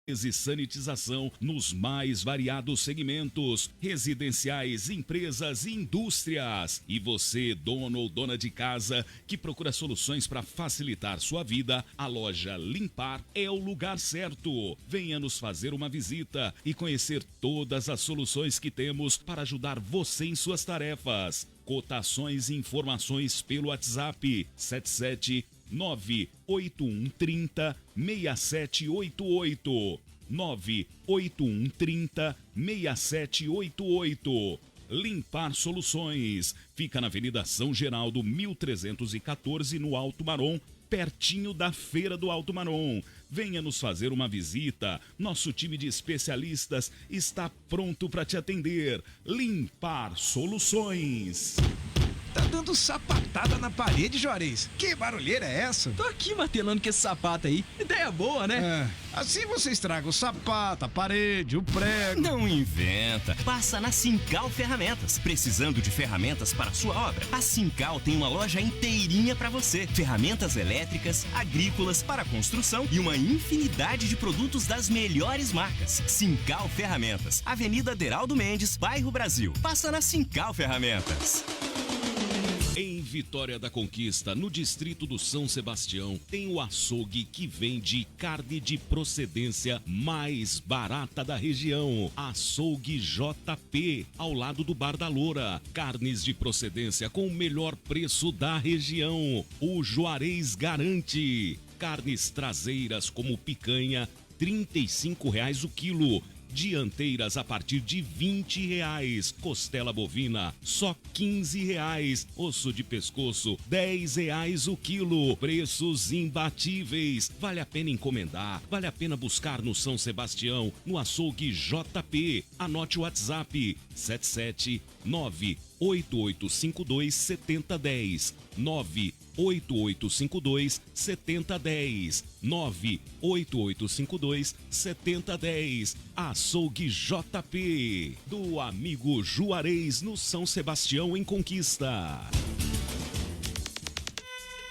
e sanitização nos mais variados segmentos, residenciais, empresas e indústrias. E você, dono ou dona de casa, que procura soluções para facilitar sua vida, a loja Limpar é o lugar certo. Venha nos fazer uma visita e conhecer todas as soluções que temos para ajudar você em suas tarefas. Cotações e informações pelo WhatsApp 77981306788 981306788. Limpar Soluções fica na Avenida São Geraldo 1314, no Alto Marom, pertinho da Feira do Alto Marom. Venha nos fazer uma visita. Nosso time de especialistas está pronto para te atender. Limpar Soluções. Tá dando sapatada na parede, Juarez. Que barulheira é essa? Tô aqui martelando com esse sapato aí. Ideia boa, né? Assim você estraga o sapato, a parede, o prego. Não inventa. Passa na Sincal Ferramentas. Precisando de ferramentas para a sua obra? A Sincal tem uma loja inteirinha para você. Ferramentas elétricas, agrícolas, para construção e uma infinidade de produtos das melhores marcas. Sincal Ferramentas. Avenida Deraldo Mendes, bairro Brasil. Passa na Sincal Ferramentas. Em Vitória da Conquista, no distrito do São Sebastião, tem o açougue que vende carne de procedência mais barata da região. Açougue JP, ao lado do Bar da Loura. Carnes de procedência com o melhor preço da região. O Juarez garante. Carnes traseiras como picanha, R$ 35,00 o quilo. Dianteiras a partir de R$20,00. Costela bovina, só R$15,00. Osso de pescoço, R$10,00 o quilo. Preços imbatíveis. Vale a pena encomendar, vale a pena buscar no São Sebastião, no açougue JP. Anote o WhatsApp, 77988527010. 988527010. 988527010. Açougue JP, do amigo Juarez, no São Sebastião, em Conquista.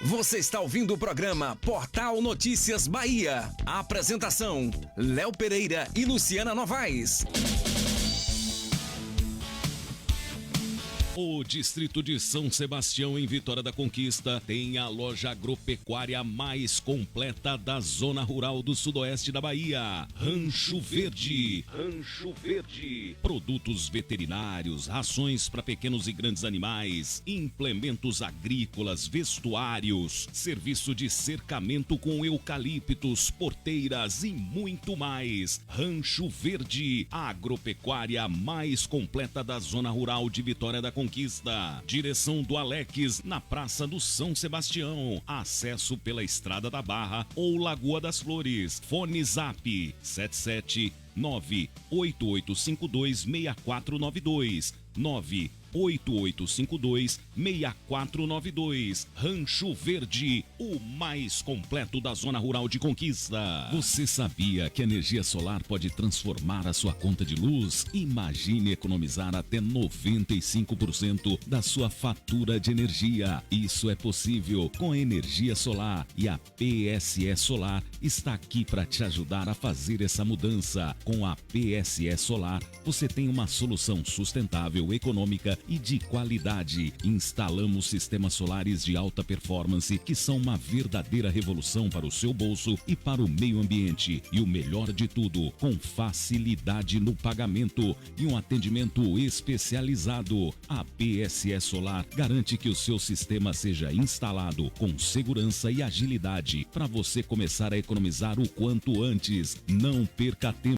Você está ouvindo o programa Portal Notícias Bahia. A apresentação: Léo Pereira e Luciana Novaes. O distrito de São Sebastião, em Vitória da Conquista, tem a loja agropecuária mais completa da zona rural do sudoeste da Bahia. Rancho Verde. Rancho Verde. Produtos veterinários, rações para pequenos e grandes animais, implementos agrícolas, vestuários, serviço de cercamento com eucaliptos, porteiras e muito mais. Rancho Verde, a agropecuária mais completa da zona rural de Vitória da Conquista. Direção do Alex, na Praça do São Sebastião. Acesso pela Estrada da Barra ou Lagoa das Flores. Fone Zap 77988526492. 988526492. Rancho Verde, o mais completo da zona rural de Conquista. Você sabia que a energia solar pode transformar a sua conta de luz? Imagine economizar até 95% da sua fatura de energia. Isso é possível com a energia solar, e a PSE Solar está aqui para te ajudar a fazer essa mudança. Com a PSE Solar, você tem uma solução sustentável, econômica e de qualidade. Instalamos sistemas solares de alta performance que são uma verdadeira revolução para o seu bolso e para o meio ambiente. E o melhor de tudo, com facilidade no pagamento e um atendimento especializado. A PSE Solar garante que o seu sistema seja instalado com segurança e agilidade para você começar a economizar o quanto antes. Não perca tempo.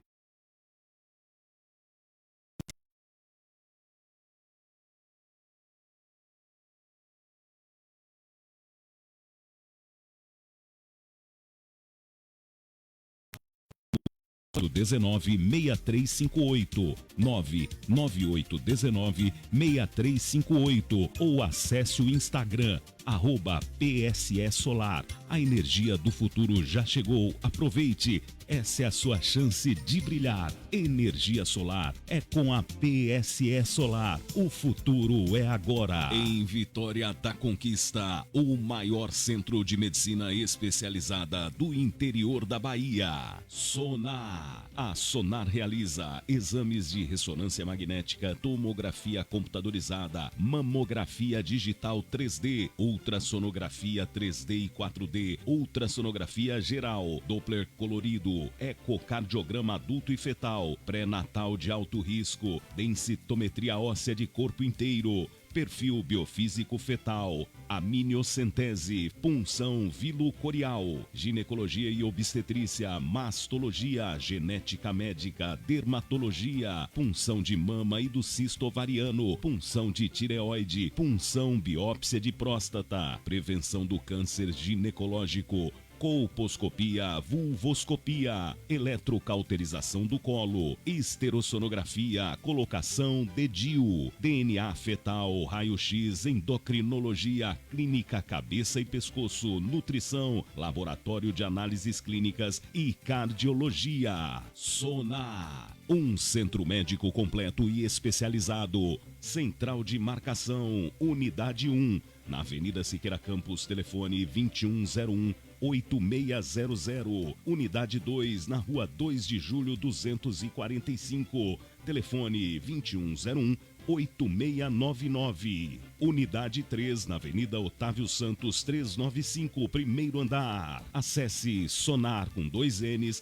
do 196358 998196358 ou acesse o Instagram @PSE Solar. A energia do futuro já chegou. Aproveite. Essa é a sua chance de brilhar. Energia solar é com a PSE Solar. O futuro é agora. Em Vitória da Conquista, o maior centro de medicina especializada do interior da Bahia. Sonar. A Sonar realiza exames de ressonância magnética, tomografia computadorizada, mamografia digital 3D, ultrassonografia 3D e 4D, ultrassonografia geral, Doppler colorido, ecocardiograma adulto e fetal, pré-natal de alto risco, densitometria óssea de corpo inteiro, perfil biofísico fetal, amniocentese, punção vilocorial, ginecologia e obstetrícia, mastologia, genética médica, dermatologia, punção de mama e do cisto ovariano, punção de tireoide, punção biópsia de próstata, prevenção do câncer ginecológico, colposcopia, vulvoscopia, eletrocauterização do colo, esterosonografia, colocação de DIU, DNA fetal, raio-x, endocrinologia, clínica cabeça e pescoço, nutrição, laboratório de análises clínicas e cardiologia. Sonar, um centro médico completo e especializado. Central de marcação, unidade 1, na Avenida Siqueira Campos, telefone 2101-8600. Unidade 2, na Rua 2 de Julho 245, telefone 2101-8699. Unidade 3, na Avenida Otávio Santos 395, primeiro andar. Acesse sonar com 2 N's,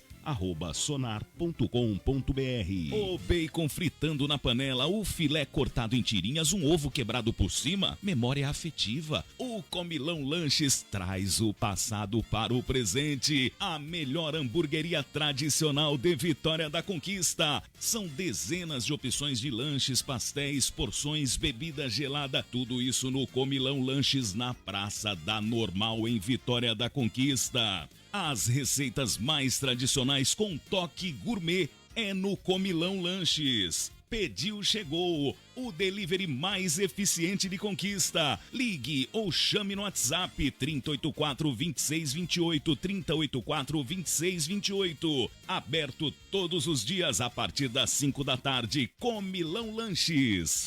@sonar.com.br. O bacon fritando na panela, o filé cortado em tirinhas, um ovo quebrado por cima, memória afetiva. O Comilão Lanches traz o passado para o presente. A melhor hamburgueria tradicional de Vitória da Conquista. São dezenas de opções de lanches, pastéis, porções, bebida gelada, tudo isso no Comilão Lanches, na Praça da Normal, em Vitória da Conquista. As receitas mais tradicionais com toque gourmet é no Comilão Lanches. Pediu, chegou. O delivery mais eficiente de Conquista. Ligue ou chame no WhatsApp 3084-2628, 3084-2628. Aberto todos os dias a partir das 5 da tarde. Comilão Lanches.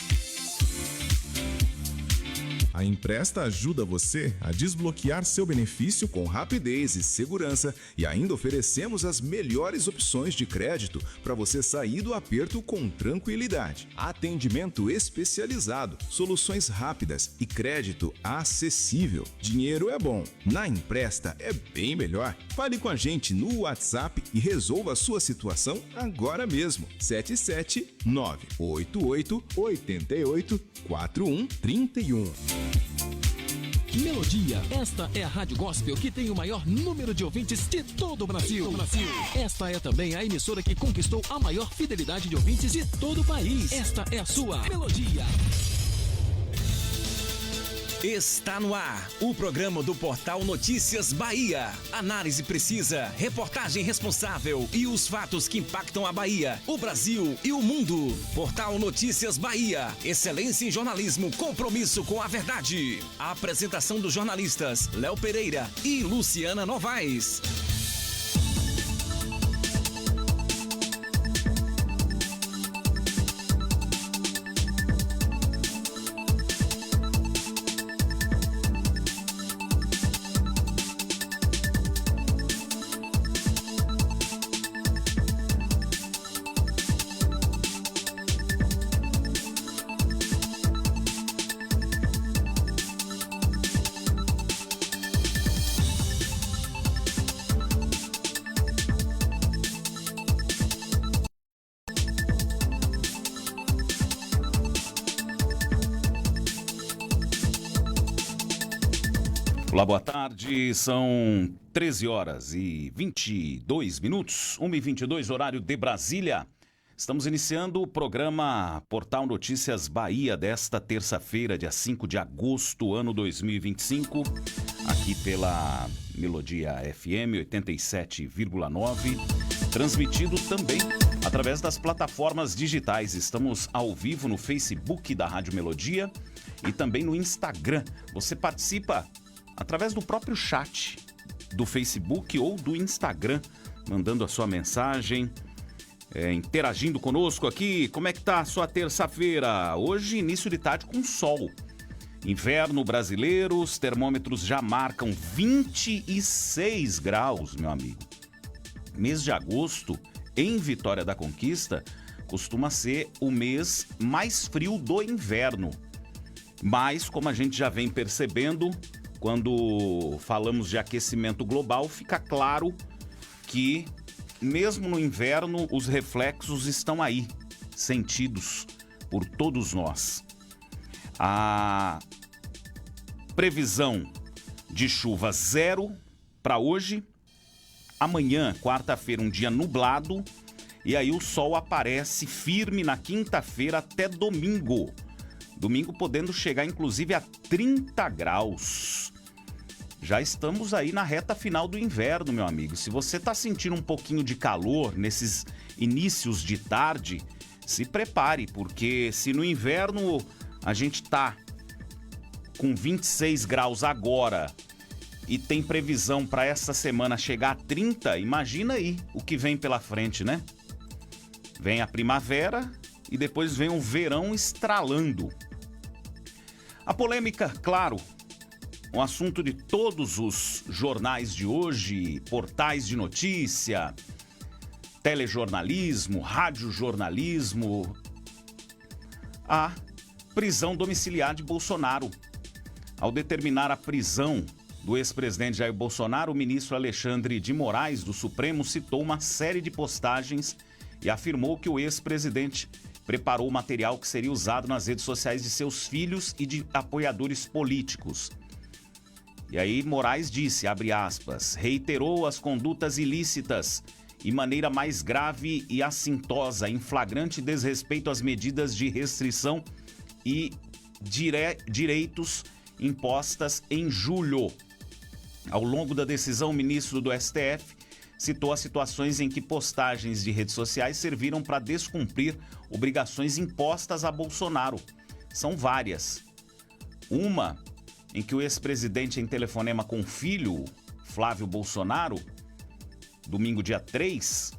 A Empresta ajuda você a desbloquear seu benefício com rapidez e segurança e ainda oferecemos as melhores opções de crédito para você sair do aperto com tranquilidade. Atendimento especializado, soluções rápidas e crédito acessível. Dinheiro é bom, na Empresta é bem melhor. Fale com a gente no WhatsApp e resolva a sua situação agora mesmo. 77988884131. Melodia, esta é a Rádio Gospel que tem o maior número de ouvintes de todo o Brasil. Esta é também a emissora que conquistou a maior fidelidade de ouvintes de todo o país. Esta é a sua Melodia. Está no ar o programa do Portal Notícias Bahia. Análise precisa, reportagem responsável e os fatos que impactam a Bahia, o Brasil e o mundo. Portal Notícias Bahia. Excelência em jornalismo, compromisso com a verdade. A apresentação dos jornalistas Léo Pereira e Luciana Novaes. Olá, boa tarde, são 13 horas e 22 minutos, 1h22, horário de Brasília. Estamos iniciando o programa Portal Notícias Bahia desta terça-feira, dia 5 de agosto, ano 2025, aqui pela Melodia FM 87,9, transmitido também através das plataformas digitais. Estamos ao vivo no Facebook da Rádio Melodia e também no Instagram. Você participa através do próprio chat do Facebook ou do Instagram, mandando a sua mensagem, interagindo conosco aqui. Como é que tá a sua terça-feira? Hoje, início de tarde com sol. Inverno brasileiro, os termômetros já marcam 26 graus, meu amigo. Mês de agosto, em Vitória da Conquista, costuma ser o mês mais frio do inverno. Mas, como a gente já vem percebendo, quando falamos de aquecimento global, fica claro que, mesmo no inverno, os reflexos estão aí, sentidos por todos nós. A previsão de chuva 0 para hoje. Amanhã, quarta-feira, um dia nublado. E aí o sol aparece firme na quinta-feira até domingo. Domingo podendo chegar, inclusive, a 30 graus. Já estamos aí na reta final do inverno, meu amigo. Se você está sentindo um pouquinho de calor nesses inícios de tarde, se prepare, porque se no inverno a gente tá com 26 graus agora e tem previsão para essa semana chegar a 30, imagina aí o que vem pela frente, né? Vem a primavera e depois vem o verão estralando. A polêmica, claro, um assunto de todos os jornais de hoje, portais de notícia, telejornalismo, radiojornalismo, a prisão domiciliar de Bolsonaro. Ao determinar a prisão do ex-presidente Jair Bolsonaro, o ministro Alexandre de Moraes, do Supremo, citou uma série de postagens e afirmou que o ex-presidente preparou o material que seria usado nas redes sociais de seus filhos e de apoiadores políticos. E aí Moraes disse, abre aspas, reiterou as condutas ilícitas e maneira mais grave e assintosa, em flagrante desrespeito às medidas de restrição e direitos impostas em julho. Ao longo da decisão, o ministro do STF citou as situações em que postagens de redes sociais serviram para descumprir obrigações impostas a Bolsonaro. São várias. Uma em que o ex-presidente, em telefonema com o filho, Flávio Bolsonaro, domingo dia 3,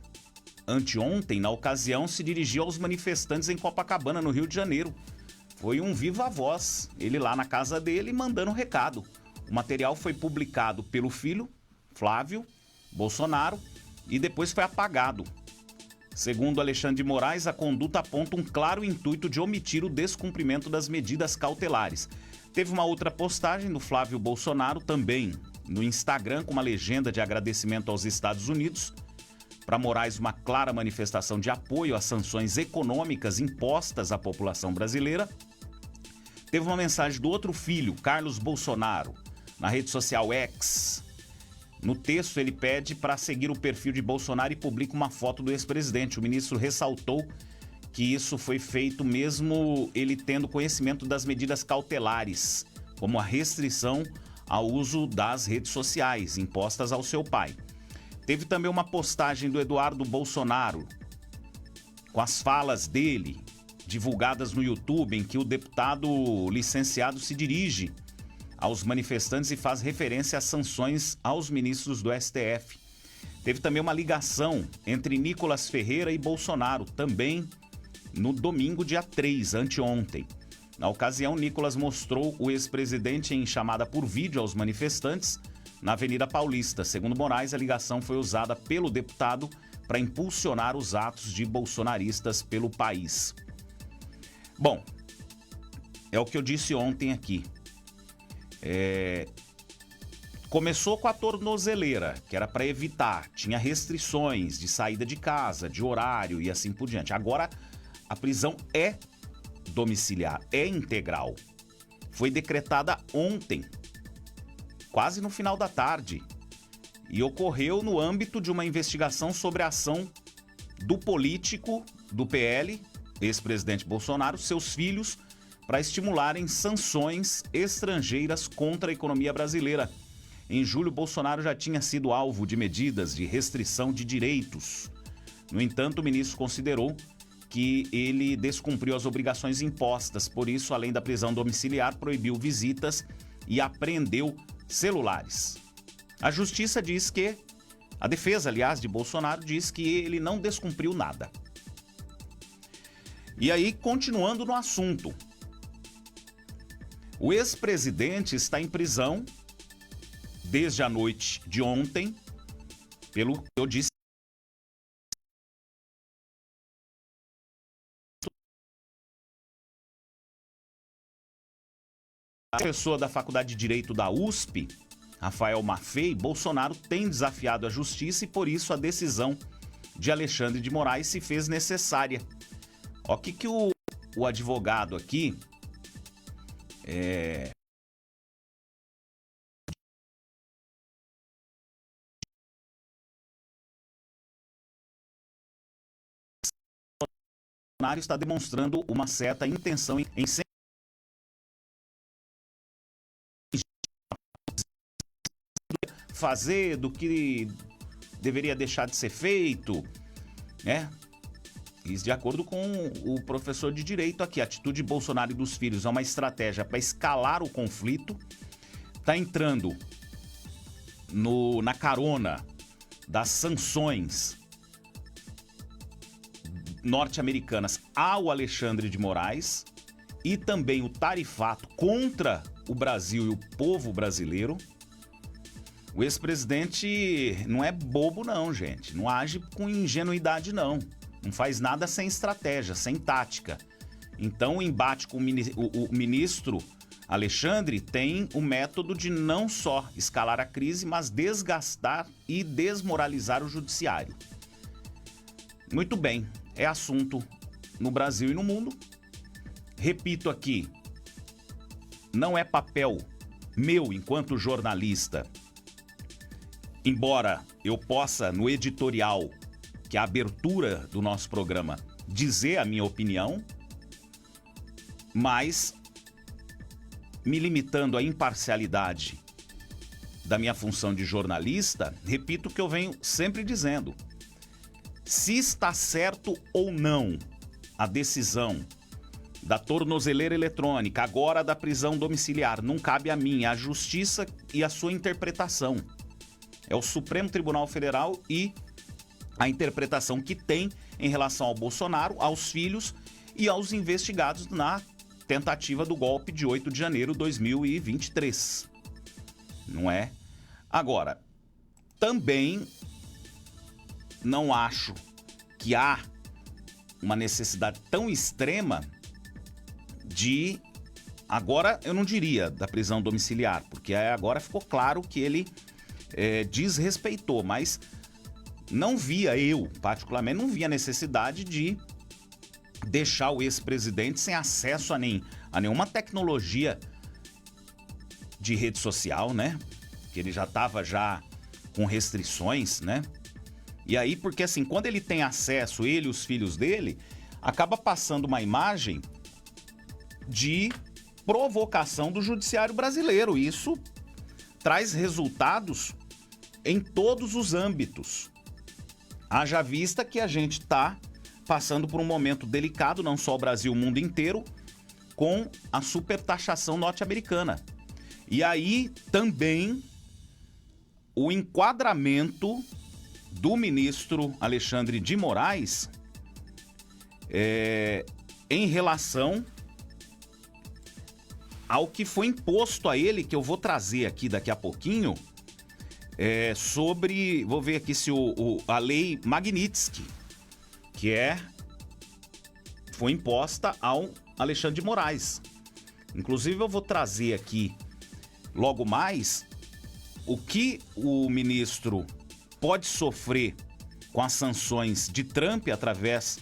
anteontem, na ocasião, se dirigiu aos manifestantes em Copacabana, no Rio de Janeiro. Foi um viva voz, ele lá na casa dele mandando um recado. O material foi publicado pelo filho, Flávio Bolsonaro, e depois foi apagado. Segundo Alexandre de Moraes, a conduta aponta um claro intuito de omitir o descumprimento das medidas cautelares. Teve uma outra postagem do Flávio Bolsonaro, também no Instagram, com uma legenda de agradecimento aos Estados Unidos. Para Moraes, uma clara manifestação de apoio às sanções econômicas impostas à população brasileira. Teve uma mensagem do outro filho, Carlos Bolsonaro, na rede social X. No texto, ele pede para seguir o perfil de Bolsonaro e publica uma foto do ex-presidente. O ministro ressaltou que isso foi feito mesmo ele tendo conhecimento das medidas cautelares, como a restrição ao uso das redes sociais impostas ao seu pai. Teve também uma postagem do Eduardo Bolsonaro, com as falas dele, divulgadas no YouTube, em que o deputado licenciado se dirige aos manifestantes e faz referência às sanções aos ministros do STF. Teve também uma ligação entre Nicolas Ferreira e Bolsonaro, também no domingo, dia 3, anteontem. Na ocasião, Nicolas mostrou o ex-presidente em chamada por vídeo aos manifestantes na Avenida Paulista. Segundo Moraes, a ligação foi usada pelo deputado para impulsionar os atos de bolsonaristas pelo país. Bom, é o que eu disse ontem aqui. Começou com a tornozeleira, que era para evitar, tinha restrições de saída de casa, de horário e assim por diante. Agora, a prisão é domiciliar, é integral. Foi decretada ontem, quase no final da tarde, e ocorreu no âmbito de uma investigação sobre a ação do político do PL, ex-presidente Bolsonaro, seus filhos, para estimularem sanções estrangeiras contra a economia brasileira. Em julho, Bolsonaro já tinha sido alvo de medidas de restrição de direitos. No entanto, o ministro considerou que ele descumpriu as obrigações impostas. Por isso, além da prisão domiciliar, proibiu visitas e apreendeu celulares. A justiça diz que, a defesa, aliás, de Bolsonaro, diz que ele não descumpriu nada. E aí, continuando no assunto, o ex-presidente está em prisão desde a noite de ontem, pelo que eu disse. A professor da Faculdade de Direito da USP, Rafael Maffei, Bolsonaro tem desafiado a justiça e por isso a decisão de Alexandre de Moraes se fez necessária. Ó, que o advogado aqui Bolsonaro está demonstrando uma certa intenção em fazer do que deveria deixar de ser feito, né? Isso de acordo com o professor de direito aqui. A atitude de Bolsonaro e dos filhos é uma estratégia para escalar o conflito. Está entrando na carona das sanções norte-americanas ao Alexandre de Moraes e também o tarifato contra o Brasil e o povo brasileiro. O ex-presidente não é bobo não, gente. Não age com ingenuidade não. Não faz nada sem estratégia, sem tática. Então o embate com o ministro Alexandre tem o método de não só escalar a crise, mas desgastar e desmoralizar o judiciário. Muito bem, é assunto no Brasil e no mundo. Repito aqui, não é papel meu enquanto jornalista, embora eu possa no editorial, que é a abertura do nosso programa, dizer a minha opinião, mas me limitando à imparcialidade da minha função de jornalista, repito o que eu venho sempre dizendo. Se está certo ou não a decisão da tornozeleira eletrônica, agora da prisão domiciliar, não cabe a mim, é a justiça e a sua interpretação. É o Supremo Tribunal Federal e a interpretação que tem em relação ao Bolsonaro, aos filhos e aos investigados na tentativa do golpe de 8 de janeiro de 2023. Não é? Agora, também não acho que há uma necessidade tão extrema de, agora eu não diria da prisão domiciliar, porque agora ficou claro que ele desrespeitou, mas não via, eu particularmente, não via necessidade de deixar o ex-presidente sem acesso a nenhuma tecnologia de rede social, né? Que ele já estava com restrições, né? E aí, porque assim, quando ele tem acesso, ele e os filhos dele, acaba passando uma imagem de provocação do judiciário brasileiro. Isso traz resultados em todos os âmbitos. Haja vista que a gente está passando por um momento delicado, não só o Brasil, o mundo inteiro, com a supertaxação norte-americana. E aí também o enquadramento do ministro Alexandre de Moraes em relação ao que foi imposto a ele, que eu vou trazer aqui daqui a pouquinho, sobre, vou ver aqui se a lei Magnitsky, que foi imposta ao Alexandre de Moraes. Inclusive eu vou trazer aqui logo mais o que o ministro pode sofrer com as sanções de Trump através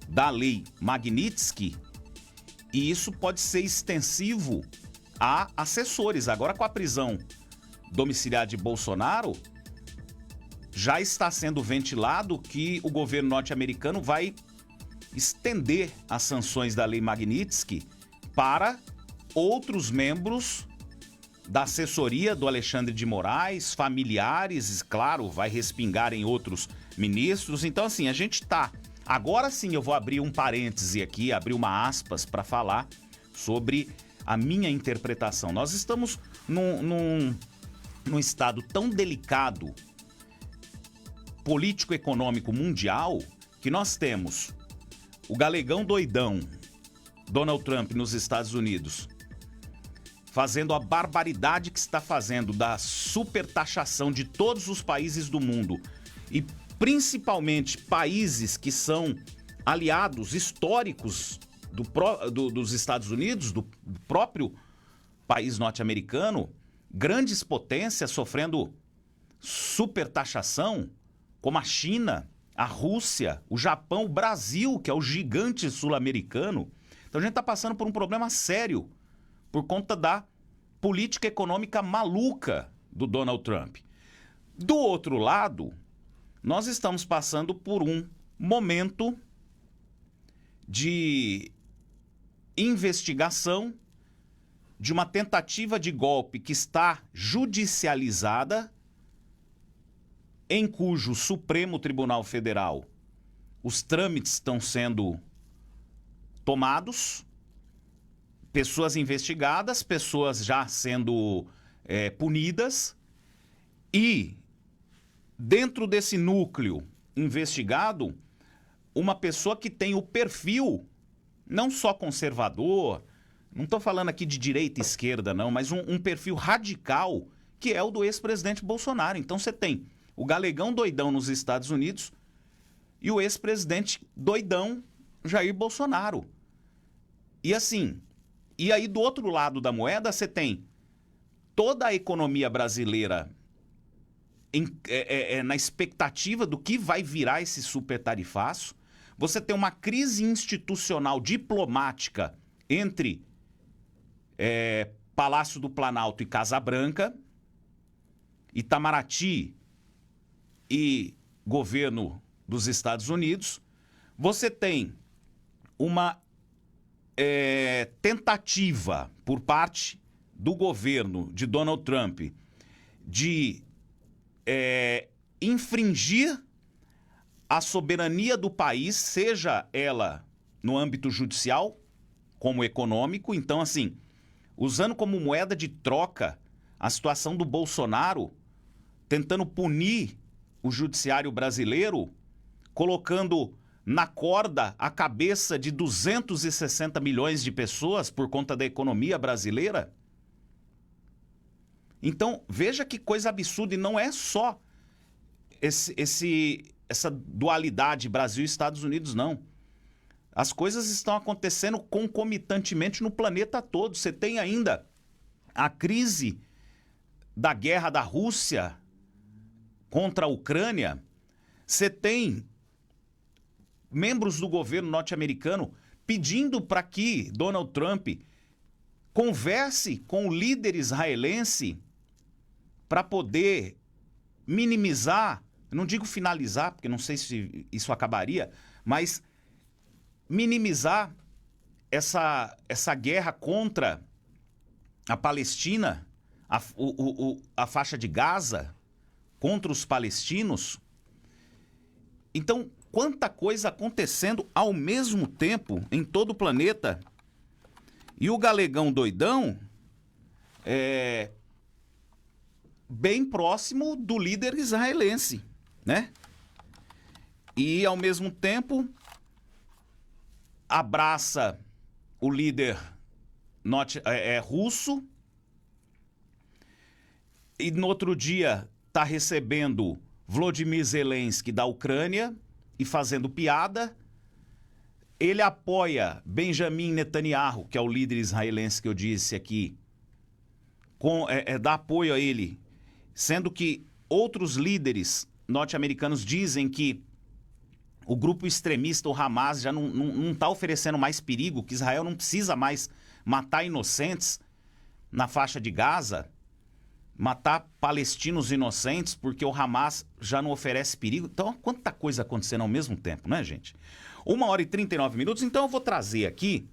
da lei Magnitsky, e isso pode ser extensivo a assessores. Agora, com a prisão domiciliar de Bolsonaro, já está sendo ventilado que o governo norte-americano vai estender as sanções da lei Magnitsky para outros membros da assessoria do Alexandre de Moraes, familiares, claro, vai respingar em outros ministros. Então, assim, a gente está Agora sim eu vou abrir um parêntese aqui, abrir uma aspas para falar sobre a minha interpretação. Nós estamos num estado tão delicado, político-econômico mundial, que nós temos o galegão doidão, Donald Trump, nos Estados Unidos, fazendo a barbaridade que está fazendo da supertaxação de todos os países do mundo e principalmente países que são aliados históricos dos Estados Unidos, do próprio país norte-americano, grandes potências sofrendo supertaxação, como a China, a Rússia, o Japão, o Brasil, que é o gigante sul-americano. Então a gente está passando por um problema sério por conta da política econômica maluca do Donald Trump. Do outro lado, nós estamos passando por um momento de investigação de uma tentativa de golpe que está judicializada, em cujo Supremo Tribunal Federal os trâmites estão sendo tomados, pessoas investigadas, pessoas já sendo punidas, e dentro desse núcleo investigado, uma pessoa que tem o perfil não só conservador, não estou falando aqui de direita e esquerda não, mas um perfil radical, que é o do ex-presidente Bolsonaro. Então você tem o galegão doidão nos Estados Unidos e o ex-presidente doidão Jair Bolsonaro. E assim, e aí do outro lado da moeda você tem toda a economia brasileira na expectativa do que vai virar esse supertarifaço. Você tem uma crise institucional diplomática entre Palácio do Planalto e Casa Branca, Itamaraty e governo dos Estados Unidos. Você tem uma tentativa por parte do governo de Donald Trump de infringir a soberania do país, seja ela no âmbito judicial como econômico. Então, assim, usando como moeda de troca a situação do Bolsonaro, tentando punir o judiciário brasileiro, colocando na corda a cabeça de 260 milhões de pessoas por conta da economia brasileira. Então, veja que coisa absurda, e não é só essa dualidade Brasil e Estados Unidos, não. As coisas estão acontecendo concomitantemente no planeta todo. Você tem ainda a crise da guerra da Rússia contra a Ucrânia. Você tem membros do governo norte-americano pedindo para que Donald Trump converse com o líder israelense para poder minimizar, não digo finalizar, porque não sei se isso acabaria, mas minimizar essa guerra contra a Palestina, a faixa de Gaza, contra os palestinos. Então, quanta coisa acontecendo ao mesmo tempo em todo o planeta. E o galegão doidão bem próximo do líder israelense, né? E, ao mesmo tempo, abraça o líder russo e, no outro dia, está recebendo Volodymyr Zelensky da Ucrânia e fazendo piada. Ele apoia Benjamin Netanyahu, que é o líder israelense que eu disse aqui, dá apoio a ele, sendo que outros líderes norte-americanos dizem que o grupo extremista, o Hamas, já não está oferecendo mais perigo, que Israel não precisa mais matar inocentes na faixa de Gaza, matar palestinos inocentes, porque o Hamas já não oferece perigo. Então, quanta coisa acontecendo ao mesmo tempo, né, gente? 1h39. Então, eu vou trazer aqui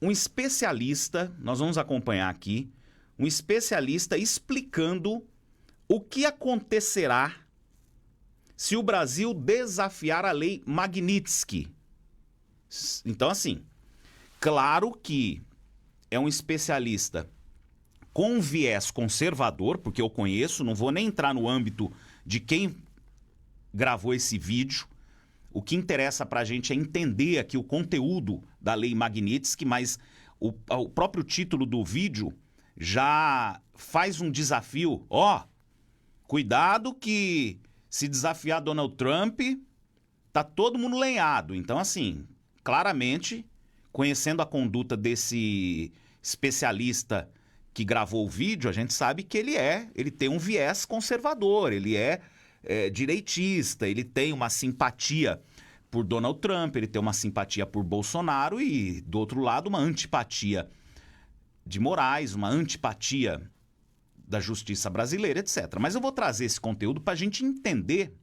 um especialista, nós vamos acompanhar aqui, um especialista explicando o que acontecerá se o Brasil desafiar a lei Magnitsky. Então, assim, claro que é um especialista com viés conservador, porque eu conheço, não vou nem entrar no âmbito de quem gravou esse vídeo. O que interessa pra gente é entender aqui o conteúdo da lei Magnitsky, mas o próprio título do vídeo já faz um desafio. Cuidado que se desafiar Donald Trump, tá todo mundo lenhado. Então, assim, claramente, conhecendo a conduta desse especialista que gravou o vídeo, a gente sabe que ele tem um viés conservador, ele é direitista, ele tem uma simpatia por Donald Trump, ele tem uma simpatia por Bolsonaro e, do outro lado, uma antipatia de Moraes, uma antipatia da justiça brasileira, etc. Mas eu vou trazer esse conteúdo para a gente entender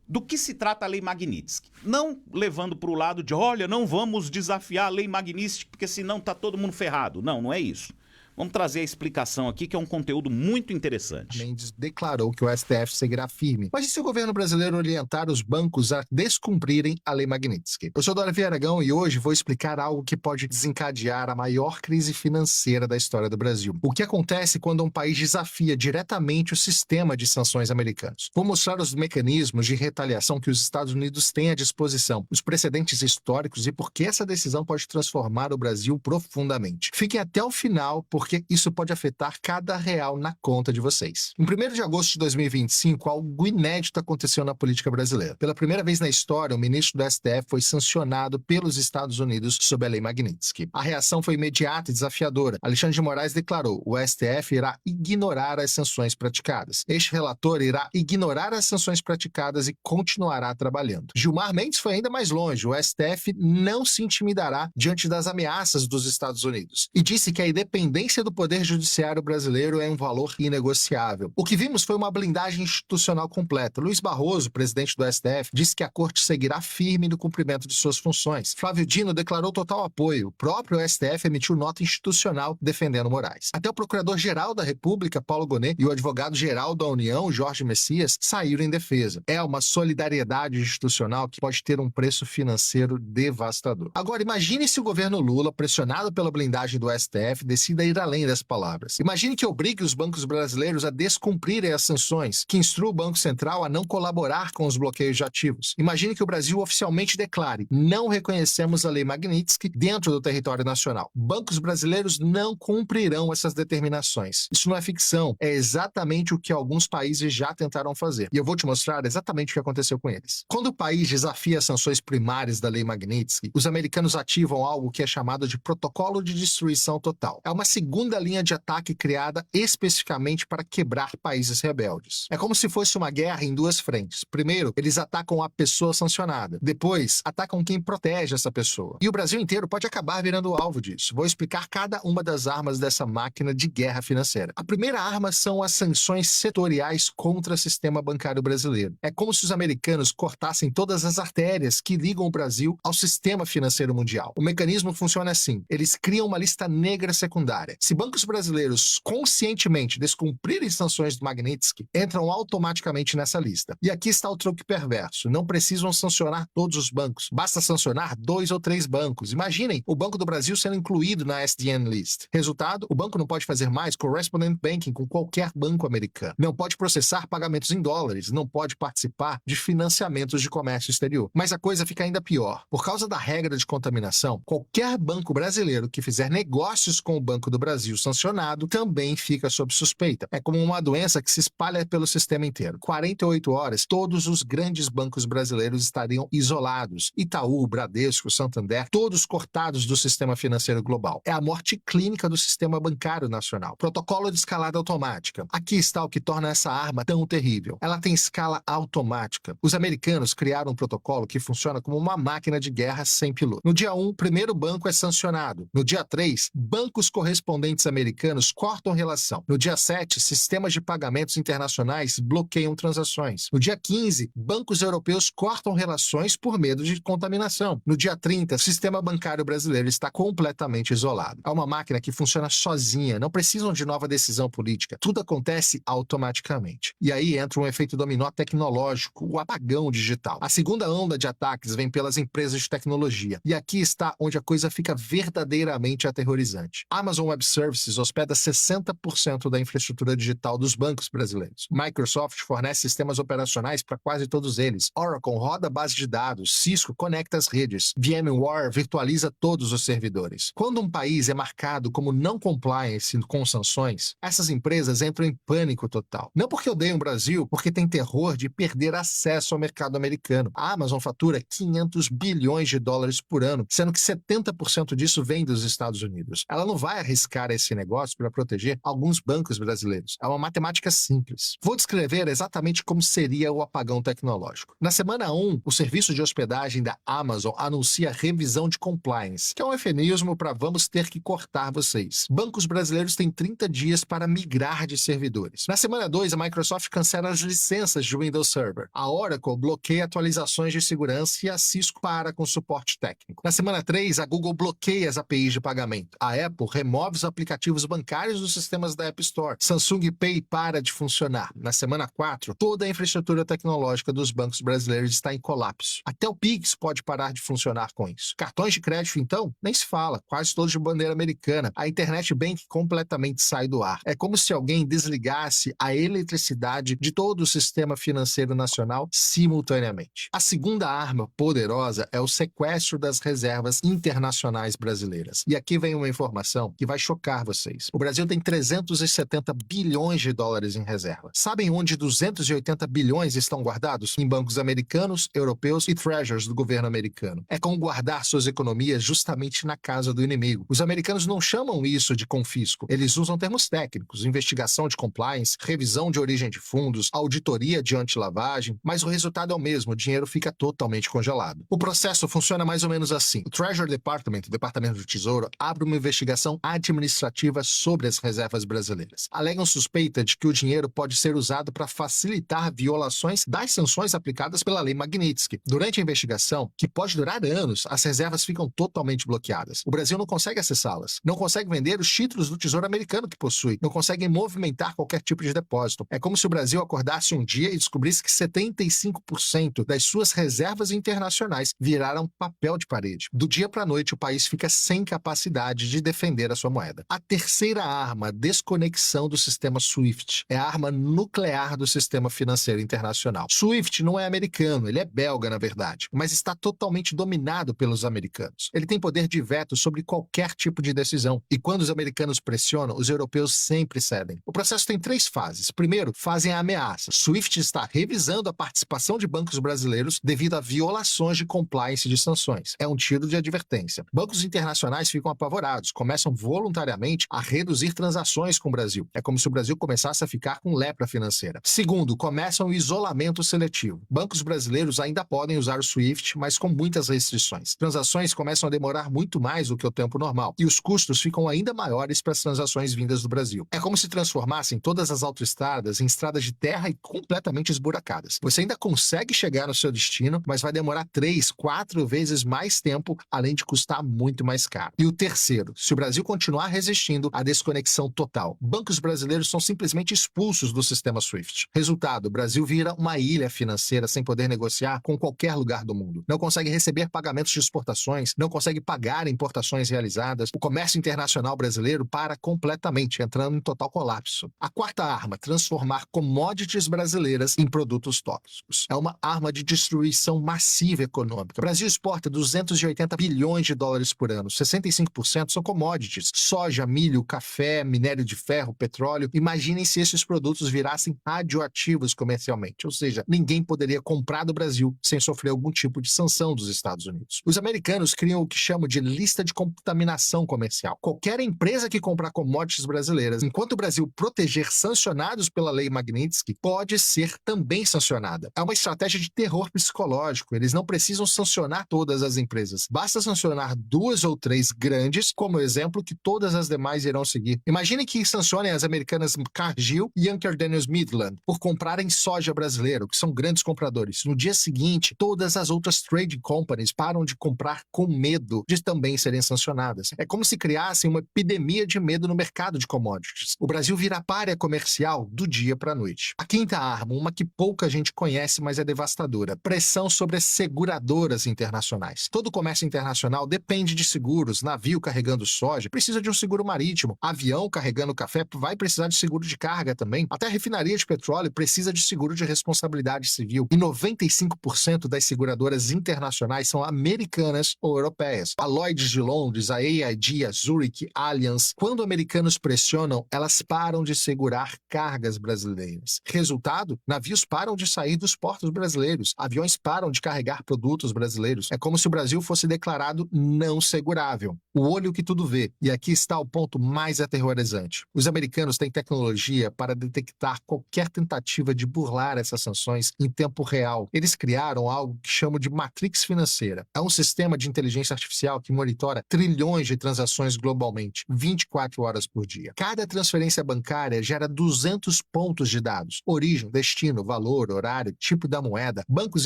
do que se trata a lei Magnitsky. Não levando para o lado de, olha, não vamos desafiar a lei Magnitsky, porque senão tá todo mundo ferrado. Não, não é isso. Vamos trazer a explicação aqui, que é um conteúdo muito interessante. Mendes declarou que o STF seguirá firme. Mas e se o governo brasileiro orientar os bancos a descumprirem a lei Magnitsky? Eu sou Dora Aragão e hoje vou explicar algo que pode desencadear a maior crise financeira da história do Brasil. O que acontece quando um país desafia diretamente o sistema de sanções americanos? Vou mostrar os mecanismos de retaliação que os Estados Unidos têm à disposição, os precedentes históricos e por que essa decisão pode transformar o Brasil profundamente. Fiquem até o final, porque isso pode afetar cada real na conta de vocês. Em 1º de agosto de 2025, algo inédito aconteceu na política brasileira. Pela primeira vez na história, o ministro do STF foi sancionado pelos Estados Unidos sob a lei Magnitsky. A reação foi imediata e desafiadora. Alexandre de Moraes declarou: o STF irá ignorar as sanções praticadas. Este relator irá ignorar as sanções praticadas e continuará trabalhando. Gilmar Mendes foi ainda mais longe. O STF não se intimidará diante das ameaças dos Estados Unidos e disse que a independência do Poder Judiciário brasileiro é um valor inegociável. O que vimos foi uma blindagem institucional completa. Luiz Barroso, presidente do STF, disse que a Corte seguirá firme no cumprimento de suas funções. Flávio Dino declarou total apoio. O próprio STF emitiu nota institucional defendendo Moraes. Até o Procurador-Geral da República, Paulo Gonet, e o Advogado-Geral da União, Jorge Messias, saíram em defesa. É uma solidariedade institucional que pode ter um preço financeiro devastador. Agora, imagine se o governo Lula, pressionado pela blindagem do STF, decida ir além das palavras. Imagine que obrigue os bancos brasileiros a descumprirem as sanções, que instrua o Banco Central a não colaborar com os bloqueios de ativos. Imagine que o Brasil oficialmente declare: não reconhecemos a lei Magnitsky dentro do território nacional. Bancos brasileiros não cumprirão essas determinações. Isso não é ficção, é exatamente o que alguns países já tentaram fazer. E eu vou te mostrar exatamente o que aconteceu com eles. Quando o país desafia as sanções primárias da lei Magnitsky, os americanos ativam algo que é chamado de Protocolo de Destruição Total. É uma segunda linha de ataque criada especificamente para quebrar países rebeldes. É como se fosse uma guerra em duas frentes. Primeiro, eles atacam a pessoa sancionada. Depois, atacam quem protege essa pessoa. E o Brasil inteiro pode acabar virando alvo disso. Vou explicar cada uma das armas dessa máquina de guerra financeira. A primeira arma são as sanções setoriais contra o sistema bancário brasileiro. É como se os americanos cortassem todas as artérias que ligam o Brasil ao sistema financeiro mundial. O mecanismo funciona assim: eles criam uma lista negra secundária. Se bancos brasileiros conscientemente descumprirem sanções do Magnitsky, entram automaticamente nessa lista. E aqui está o truque perverso: não precisam sancionar todos os bancos, basta sancionar 2 ou 3 bancos. Imaginem o Banco do Brasil sendo incluído na SDN List. Resultado: o banco não pode fazer mais correspondent banking com qualquer banco americano, não pode processar pagamentos em dólares, não pode participar de financiamentos de comércio exterior. Mas a coisa fica ainda pior. Por causa da regra de contaminação, qualquer banco brasileiro que fizer negócios com o Banco do Brasil sancionado também fica sob suspeita. É como uma doença que se espalha pelo sistema inteiro. 48 horas, todos os grandes bancos brasileiros estariam isolados. Itaú, Bradesco, Santander, todos cortados do sistema financeiro global. É a morte clínica do sistema bancário nacional. Protocolo de escalada automática. Aqui está o que torna essa arma tão terrível. Ela tem escala automática. Os americanos criaram um protocolo que funciona como uma máquina de guerra sem piloto. No dia 1, primeiro banco é sancionado. No dia 3, bancos correspondentes correspondentes americanos cortam relação. No dia 7, sistemas de pagamentos internacionais bloqueiam transações. No dia 15, bancos europeus cortam relações por medo de contaminação. No dia 30, o sistema bancário brasileiro está completamente isolado. É uma máquina que funciona sozinha, não precisam de nova decisão política. Tudo acontece automaticamente. E aí entra um efeito dominó tecnológico, o apagão digital. A segunda onda de ataques vem pelas empresas de tecnologia. E aqui está onde a coisa fica verdadeiramente aterrorizante. Amazon Web Services hospeda 60% da infraestrutura digital dos bancos brasileiros. Microsoft fornece sistemas operacionais para quase todos eles. Oracle roda base de dados. Cisco conecta as redes. VMware virtualiza todos os servidores. Quando um país é marcado como não compliance com sanções, essas empresas entram em pânico total. Não porque odeiam o Brasil, porque tem terror de perder acesso ao mercado americano. A Amazon fatura 500 bilhões de dólares por ano, sendo que 70% disso vem dos Estados Unidos. Ela não vai arriscar esse negócio para proteger alguns bancos brasileiros. É uma matemática simples. Vou descrever exatamente como seria o apagão tecnológico. Na semana 1, o serviço de hospedagem da Amazon anuncia revisão de compliance, que é um eufemismo para vamos ter que cortar vocês. Bancos brasileiros têm 30 dias para migrar de servidores. Na semana 2, a Microsoft cancela as licenças de Windows Server. A Oracle bloqueia atualizações de segurança e a Cisco para com suporte técnico. Na semana 3, a Google bloqueia as APIs de pagamento. A Apple remove os aplicativos bancários dos sistemas da App Store. Samsung Pay para de funcionar. Na semana 4, toda a infraestrutura tecnológica dos bancos brasileiros está em colapso. Até o Pix pode parar de funcionar com isso. Cartões de crédito, então, nem se fala, quase todos de bandeira americana. A Internet Bank completamente sai do ar. É como se alguém desligasse a eletricidade de todo o sistema financeiro nacional simultaneamente. A segunda arma poderosa é o sequestro das reservas internacionais brasileiras. E aqui vem uma informação que vai chocar vocês. O Brasil tem 370 bilhões de dólares em reserva. Sabem onde 280 bilhões estão guardados? Em bancos americanos, europeus e treasuries do governo americano. É como guardar suas economias justamente na casa do inimigo. Os americanos não chamam isso de confisco. Eles usam termos técnicos, investigação de compliance, revisão de origem de fundos, auditoria de antilavagem, mas o resultado é o mesmo, o dinheiro fica totalmente congelado. O processo funciona mais ou menos assim. O Treasury Department, o Departamento do Tesouro, abre uma investigação administrativa sobre as reservas brasileiras. Alegam suspeita de que o dinheiro pode ser usado para facilitar violações das sanções aplicadas pela Lei Magnitsky. Durante a investigação, que pode durar anos, as reservas ficam totalmente bloqueadas. O Brasil não consegue acessá-las, não consegue vender os títulos do Tesouro Americano que possui, não consegue movimentar qualquer tipo de depósito. É como se o Brasil acordasse um dia e descobrisse que 75% das suas reservas internacionais viraram papel de parede. Do dia para a noite, o país fica sem capacidade de defender a sua moeda. A terceira arma, a desconexão do sistema SWIFT, é a arma nuclear do sistema financeiro internacional. SWIFT não é americano, ele é belga, na verdade, mas está totalmente dominado pelos americanos. Ele tem poder de veto sobre qualquer tipo de decisão, e quando os americanos pressionam, os europeus sempre cedem. O processo tem 3 fases. Primeiro, fazem a ameaça. SWIFT está revisando a participação de bancos brasileiros devido a violações de compliance de sanções. É um tiro de advertência. Bancos internacionais ficam apavorados, começam voluntariamente a reduzir transações com o Brasil. É como se o Brasil começasse a ficar com lepra financeira. Segundo, começam o isolamento seletivo. Bancos brasileiros ainda podem usar o SWIFT, mas com muitas restrições. Transações começam a demorar muito mais do que o tempo normal, e os custos ficam ainda maiores para as transações vindas do Brasil. É como se transformassem todas as autoestradas em estradas de terra e completamente esburacadas. Você ainda consegue chegar no seu destino, mas vai demorar 3, 4 vezes mais tempo, além de custar muito mais caro. E o terceiro, se o Brasil continuar resistindo à desconexão total, bancos brasileiros são simplesmente expulsos do sistema SWIFT. Resultado, o Brasil vira uma ilha financeira sem poder negociar com qualquer lugar do mundo. Não consegue receber pagamentos de exportações, não consegue pagar importações realizadas. O comércio internacional brasileiro para completamente, entrando em total colapso. A quarta arma, transformar commodities brasileiras em produtos tóxicos. É uma arma de destruição massiva econômica. O Brasil exporta 280 bilhões de dólares por ano. 65% são commodities. Soja, milho, café, minério de ferro, petróleo. Imaginem se esses produtos virassem radioativos comercialmente. Ou seja, ninguém poderia comprar do Brasil sem sofrer algum tipo de sanção dos Estados Unidos. Os americanos criam o que chamam de lista de contaminação comercial. Qualquer empresa que comprar commodities brasileiras, enquanto o Brasil proteger sancionados pela Lei Magnitsky, pode ser também sancionada. É uma estratégia de terror psicológico. Eles não precisam sancionar todas as empresas. Basta sancionar 2 ou 3 grandes, como exemplo que todas todas as demais irão seguir. Imagine que sancionem as americanas Cargill e Anchor Daniels Midland por comprarem soja brasileiro, que são grandes compradores. No dia seguinte, todas as outras trading companies param de comprar com medo de também serem sancionadas. É como se criassem uma epidemia de medo no mercado de commodities. O Brasil vira pária comercial do dia para a noite. A quinta arma, uma que pouca gente conhece, mas é devastadora: pressão sobre as seguradoras internacionais. Todo comércio internacional depende de seguros. Navio carregando soja precisa de um seguro marítimo. Avião carregando café vai precisar de seguro de carga também. Até a refinaria de petróleo precisa de seguro de responsabilidade civil. E 95% das seguradoras internacionais são americanas ou europeias. A Lloyd's de Londres, a AIG, a Zurich, a Allianz. Quando americanos pressionam, elas param de segurar cargas brasileiras. Resultado? Navios param de sair dos portos brasileiros. Aviões param de carregar produtos brasileiros. É como se o Brasil fosse declarado não segurável. O olho que tudo vê. E aqui está o ponto mais aterrorizante. Os americanos têm tecnologia para detectar qualquer tentativa de burlar essas sanções em tempo real. Eles criaram algo que chamam de matrix financeira. É um sistema de inteligência artificial que monitora trilhões de transações globalmente, 24 horas por dia. Cada transferência bancária gera 200 pontos de dados: origem, destino, valor, horário, tipo da moeda, bancos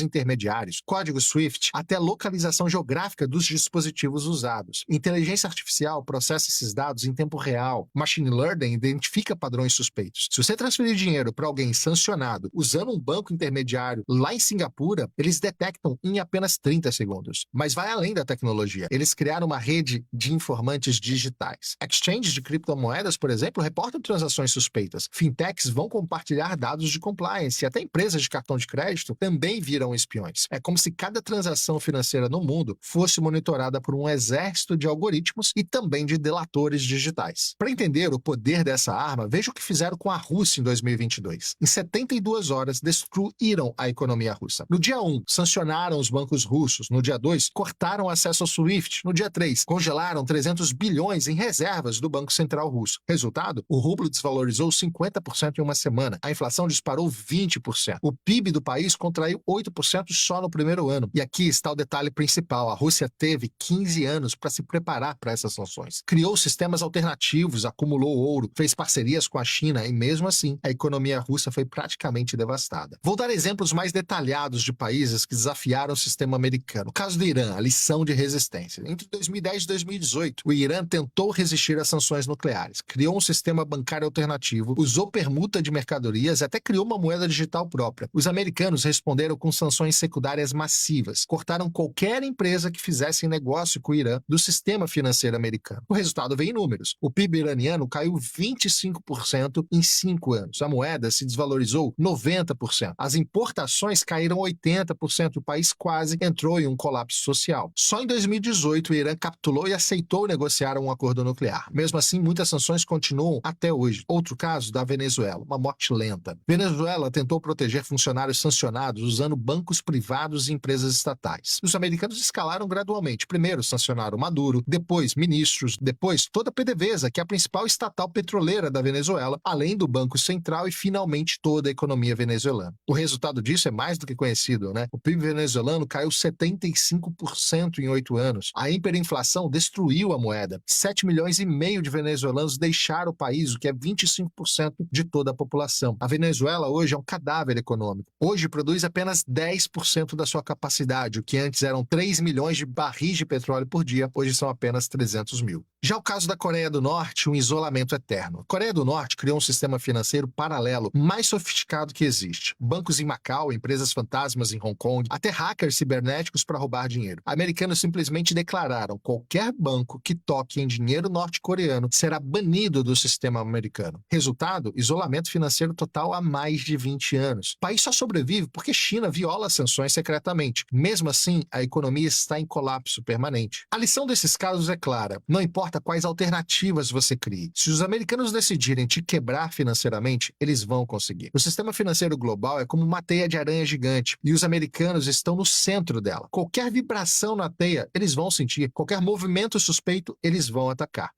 intermediários, código SWIFT, até localização geográfica dos dispositivos usados. Inteligência artificial processa esses dados em tempo real. Machine Learning identifica padrões suspeitos. Se você transferir dinheiro para alguém sancionado usando um banco intermediário lá em Singapura, eles detectam em apenas 30 segundos. Mas vai além da tecnologia. Eles criaram uma rede de informantes digitais. Exchanges de criptomoedas, por exemplo, reportam transações suspeitas. Fintechs vão compartilhar dados de compliance e até empresas de cartão de crédito também viram espiões. É como se cada transação financeira no mundo fosse monitorada por um exército de algoritmos e também de delatores digitais. Para entender o poder dessa arma, veja o que fizeram com a Rússia em 2022. Em 72 horas, destruíram a economia russa. No dia 1, sancionaram os bancos russos. No dia 2, cortaram acesso ao SWIFT. No dia 3, congelaram 300 bilhões em reservas do Banco Central Russo. Resultado? O rublo desvalorizou 50% em uma semana. A inflação disparou 20%. O PIB do país contraiu 8% só no primeiro ano. E aqui está o detalhe principal: a Rússia teve 15 anos para se preparar para essas sanções. Criou sistemas alternativos, acumulou ouro, fez parcerias com a China e, mesmo assim, a economia russa foi praticamente devastada. Vou dar exemplos mais detalhados de países que desafiaram o sistema americano. O caso do Irã, a lição de resistência. Entre 2010 e 2018, o Irã tentou resistir às sanções nucleares, criou um sistema bancário alternativo, usou permuta de mercadorias e até criou uma moeda digital própria. Os americanos responderam com sanções secundárias massivas, cortaram qualquer empresa que fizesse negócio com o Irã do sistema financeiro americano. O resultado veio em números. O PIB iraniano caiu 25% em 5 anos. A moeda se desvalorizou 90%. As importações caíram 80%. O país quase entrou em um colapso social. Só em 2018, o Irã capitulou e aceitou negociar um acordo nuclear. Mesmo assim, muitas sanções continuam até hoje. Outro caso da Venezuela, uma morte lenta. Venezuela tentou proteger funcionários sancionados usando bancos privados e empresas estatais. Os americanos escalaram gradualmente. Primeiro sancionaram Maduro, depois ministros, depois toda a PDVSA, que é a principal estatal petroleira da Venezuela, além do Banco Central e, finalmente, toda a economia venezuelana. O resultado disso é mais do que conhecido, né? O PIB venezuelano caiu 75% em 8 anos. A hiperinflação destruiu a moeda. 7 milhões e meio de venezuelanos deixaram o país, o que é 25% de toda a população. A Venezuela hoje é um cadáver econômico. Hoje produz apenas 10% da sua capacidade, o que antes eram 3 milhões de barris de petróleo por dia, hoje são apenas 300 mil. Já o caso da Coreia do Norte, um isolamento eterno. A Coreia do Norte criou um sistema financeiro paralelo mais sofisticado que existe. Bancos em Macau, empresas fantasmas em Hong Kong, até hackers cibernéticos para roubar dinheiro. Americanos simplesmente declararam: qualquer banco que toque em dinheiro norte-coreano será banido do sistema americano. Resultado: isolamento financeiro total há mais de 20 anos. O país só sobrevive porque China viola as sanções secretamente. Mesmo assim, a economia está em colapso permanente. A lição desses casos é clara: não importa quais alternativas você crie. Se os americanos decidirem te quebrar financeiramente, eles vão conseguir. O sistema financeiro global é como uma teia de aranha gigante e os americanos estão no centro dela. Qualquer vibração na teia, eles vão sentir. Qualquer movimento suspeito, eles vão atacar.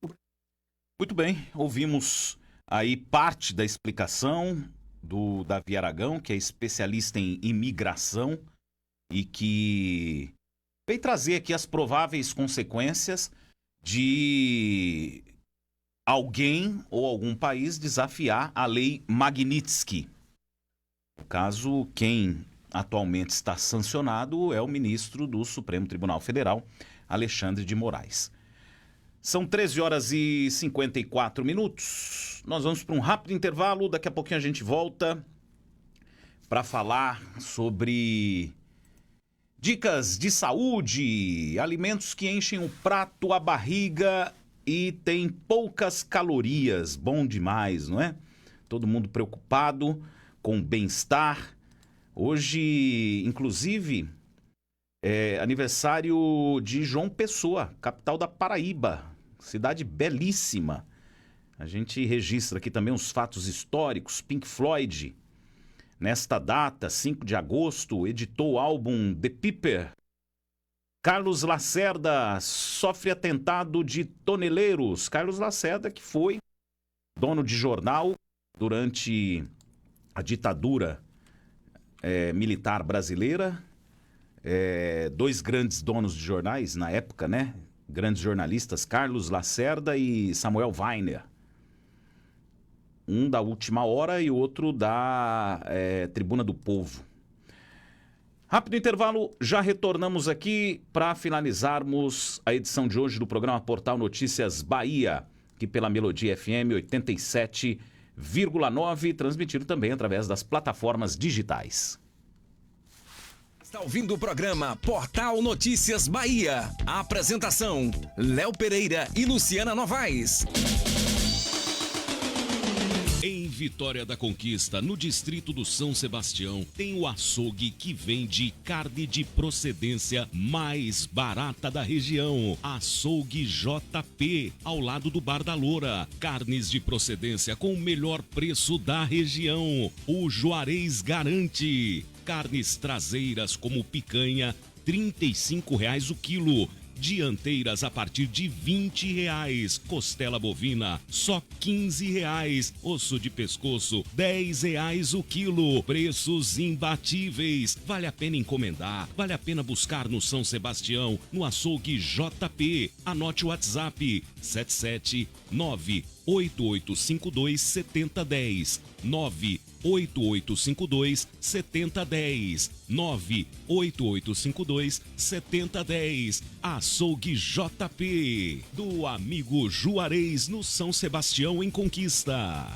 Muito bem, ouvimos aí parte da explicação do Davi Aragão, que é especialista em imigração e que veio trazer aqui as prováveis consequências de alguém ou algum país desafiar a lei Magnitsky. No caso, quem atualmente está sancionado é o ministro do Supremo Tribunal Federal, Alexandre de Moraes. São 13 horas e 54 minutos. Nós vamos para um rápido intervalo. Daqui a pouquinho a gente volta para falar sobre dicas de saúde, alimentos que enchem o prato, a barriga e tem poucas calorias. Bom demais, não é? Todo mundo preocupado com o bem-estar. Hoje, inclusive, é aniversário de João Pessoa, capital da Paraíba. Cidade belíssima. A gente registra aqui também os fatos históricos. Pink Floyd, nesta data, 5 de agosto, editou o álbum The Piper. Carlos Lacerda sofre atentado de toneleiros. Carlos Lacerda, que foi dono de jornal durante a ditadura militar brasileira. Dois grandes donos de jornais na época, né? Grandes jornalistas, Carlos Lacerda e Samuel Weiner. Um da Última Hora e outro da Tribuna do Povo. Rápido intervalo, já retornamos aqui para finalizarmos a edição de hoje do programa Portal Notícias Bahia, aqui pela Melodia FM 87,9, transmitido também através das plataformas digitais. Está ouvindo o programa Portal Notícias Bahia. A apresentação, Léo Pereira e Luciana Novaes. Em Vitória da Conquista, no distrito do São Sebastião, tem o açougue que vende carne de procedência mais barata da região. Açougue JP, ao lado do Bar da Loura. Carnes de procedência com o melhor preço da região. O Juarez garante. Carnes traseiras como picanha, R$ 35,00 o quilo. Dianteiras a partir de R$ 20,00. Costela bovina, só R$ 15,00. Osso de pescoço, R$ 10,00 o quilo. Preços imbatíveis. Vale a pena encomendar, vale a pena buscar no São Sebastião, no açougue JP. Anote o WhatsApp, 77988527010. 988527010. 988527010. Açougue JP, do amigo Juarez, no São Sebastião, em Conquista.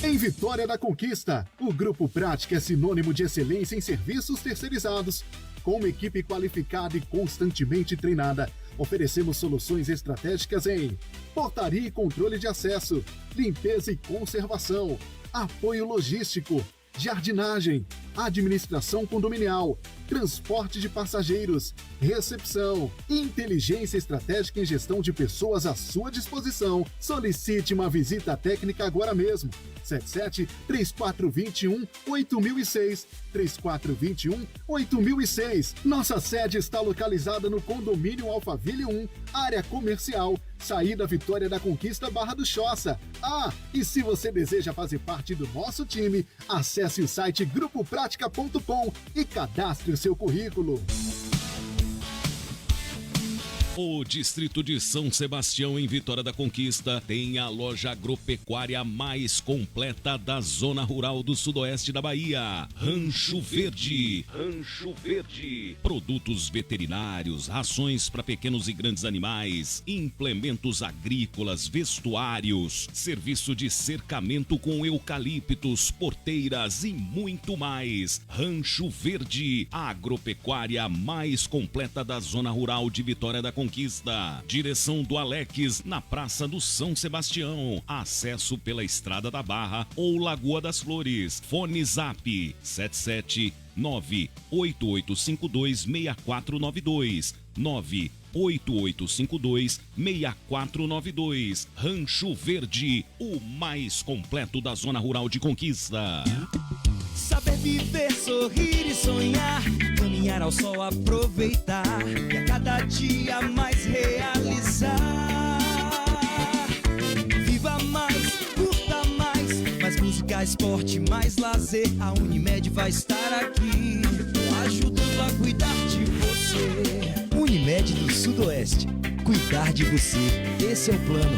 Em Vitória da Conquista, o Grupo Prática é sinônimo de excelência em serviços terceirizados. Com uma equipe qualificada e constantemente treinada, oferecemos soluções estratégicas em portaria e controle de acesso, limpeza e conservação, apoio logístico, jardinagem, administração condominial, transporte de passageiros, recepção, inteligência estratégica em gestão de pessoas à sua disposição. Solicite uma visita técnica agora mesmo. 77-3421-8006, 3421-8006. Nossa sede está localizada no condomínio Alphaville 1, área comercial, saída Vitória da Conquista, Barra do Choça. E se você deseja fazer parte do nosso time, acesse o site grupopratica.com e cadastre o seu currículo. O distrito de São Sebastião, em Vitória da Conquista, tem a loja agropecuária mais completa da zona rural do sudoeste da Bahia. Rancho Verde. Rancho Verde. Produtos veterinários, rações para pequenos e grandes animais, implementos agrícolas, vestuários, serviço de cercamento com eucaliptos, porteiras e muito mais. Rancho Verde, a agropecuária mais completa da zona rural de Vitória da Conquista. Direção do Alex, na Praça do São Sebastião. Acesso pela Estrada da Barra ou Lagoa das Flores. Fone Zap 77988526492. 988526492. Rancho Verde, o mais completo da zona rural de Conquista. Saber viver, sorrir e sonhar, caminhar ao sol, aproveitar e a cada dia mais realizar. Viva mais, curta mais, mais música, esporte, mais lazer. A Unimed vai estar aqui, ajudando a cuidar de você. Unimed do Sudoeste, cuidar de você, esse é o plano.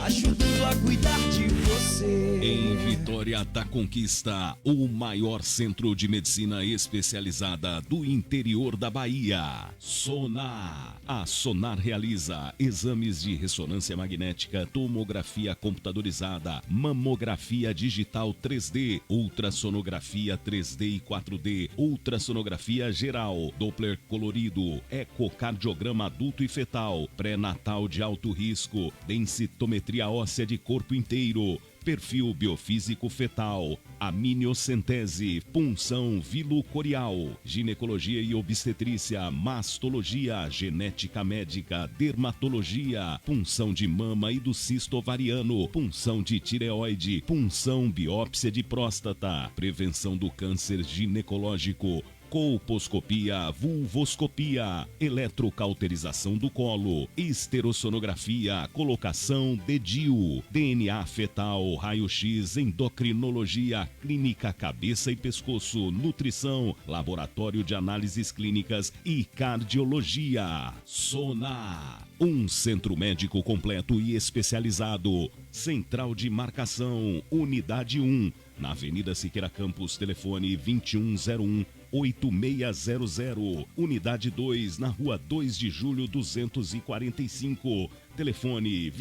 ajudando a cuidar de você. Em Vitória da Conquista, o maior centro de medicina especializada do interior da Bahia, Sonar. A Sonar realiza exames de ressonância magnética, tomografia computadorizada, mamografia digital 3D, ultrassonografia 3D e 4D, ultrassonografia geral, Doppler colorido, ecocardiograma adulto e fetal, pré-natal de alto risco, densitometria óssea de corpo inteiro, perfil biofísico fetal, amniocentese, punção vilocorial, ginecologia e obstetrícia, mastologia, genética médica, dermatologia, punção de mama e do cisto ovariano, punção de tireoide, punção biópsia de próstata, prevenção do câncer ginecológico, colposcopia, vulvoscopia, eletrocauterização do colo, esterosonografia, colocação de DIU, DNA fetal, raio-x, endocrinologia, clínica cabeça e pescoço, nutrição, laboratório de análises clínicas e cardiologia. Sonar, um centro médico completo e especializado. Central de marcação, unidade 1, na Avenida Siqueira Campos, telefone 2101-8600. Unidade 2, na Rua 2 de Julho 245, telefone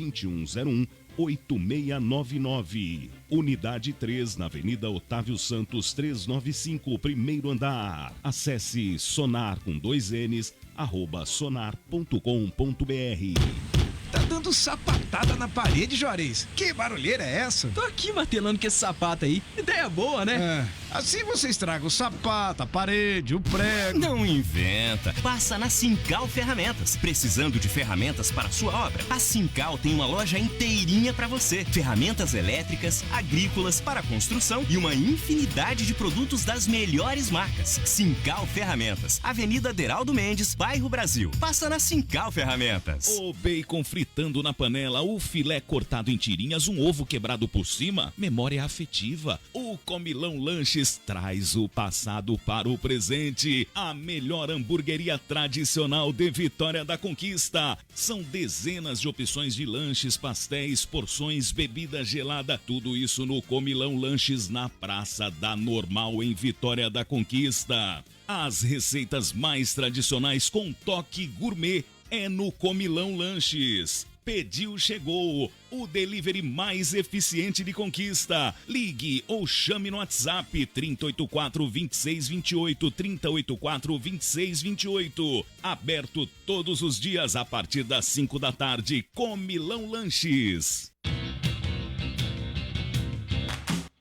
2101-8699. Unidade 3, na Avenida Otávio Santos 395, primeiro andar. Acesse sonar com 2 N's, @sonar.com.br. Tá dando sapatada na parede, Juarez. Que barulheira é essa? Tô aqui martelando com esse sapato aí. Ideia boa, né? Assim você estraga o sapato, a parede, o prego. Não inventa. Passa na Sincal Ferramentas. Precisando de ferramentas para a sua obra? A Sincal tem uma loja inteirinha para você. Ferramentas elétricas, agrícolas, para construção e uma infinidade de produtos das melhores marcas. Sincal Ferramentas. Avenida Deraldo Mendes, bairro Brasil. Passa na Sincal Ferramentas. O bacon fritando na panela, o filé cortado em tirinhas, um ovo quebrado por cima, memória afetiva. O Comilão Lanches traz o passado para o presente. A melhor hamburgueria tradicional de Vitória da Conquista. São dezenas de opções de lanches, pastéis, porções, bebida gelada, tudo isso no Comilão Lanches, na Praça da Normal, em Vitória da Conquista. As receitas mais tradicionais com toque gourmet é no Comilão Lanches. Pediu, chegou. O delivery mais eficiente de Conquista. Ligue ou chame no WhatsApp 3084-2628, 3084-2628. Aberto todos os dias a partir das 5 da tarde. Comilão Lanches.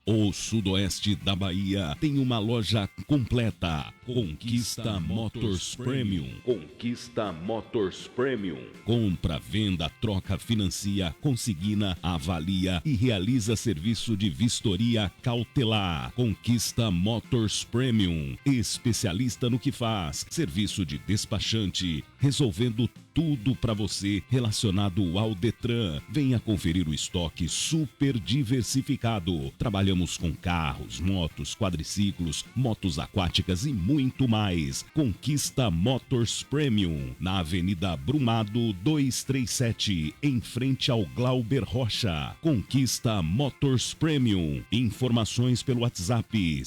O sudoeste da Bahia tem uma loja completa. Conquista Motors Premium. Conquista Motors Premium. Compra, venda, troca, financia, consigna, avalia e realiza serviço de vistoria cautelar. Conquista Motors Premium. Especialista no que faz. Serviço de despachante, resolvendo tudo para você relacionado ao Detran. Venha conferir o estoque super diversificado. Trabalhamos com carros, motos, quadriciclos, motos aquáticas e muito mais. Conquista Motors Premium, na Avenida Brumado 237, em frente ao Glauber Rocha. Conquista Motors Premium. Informações pelo WhatsApp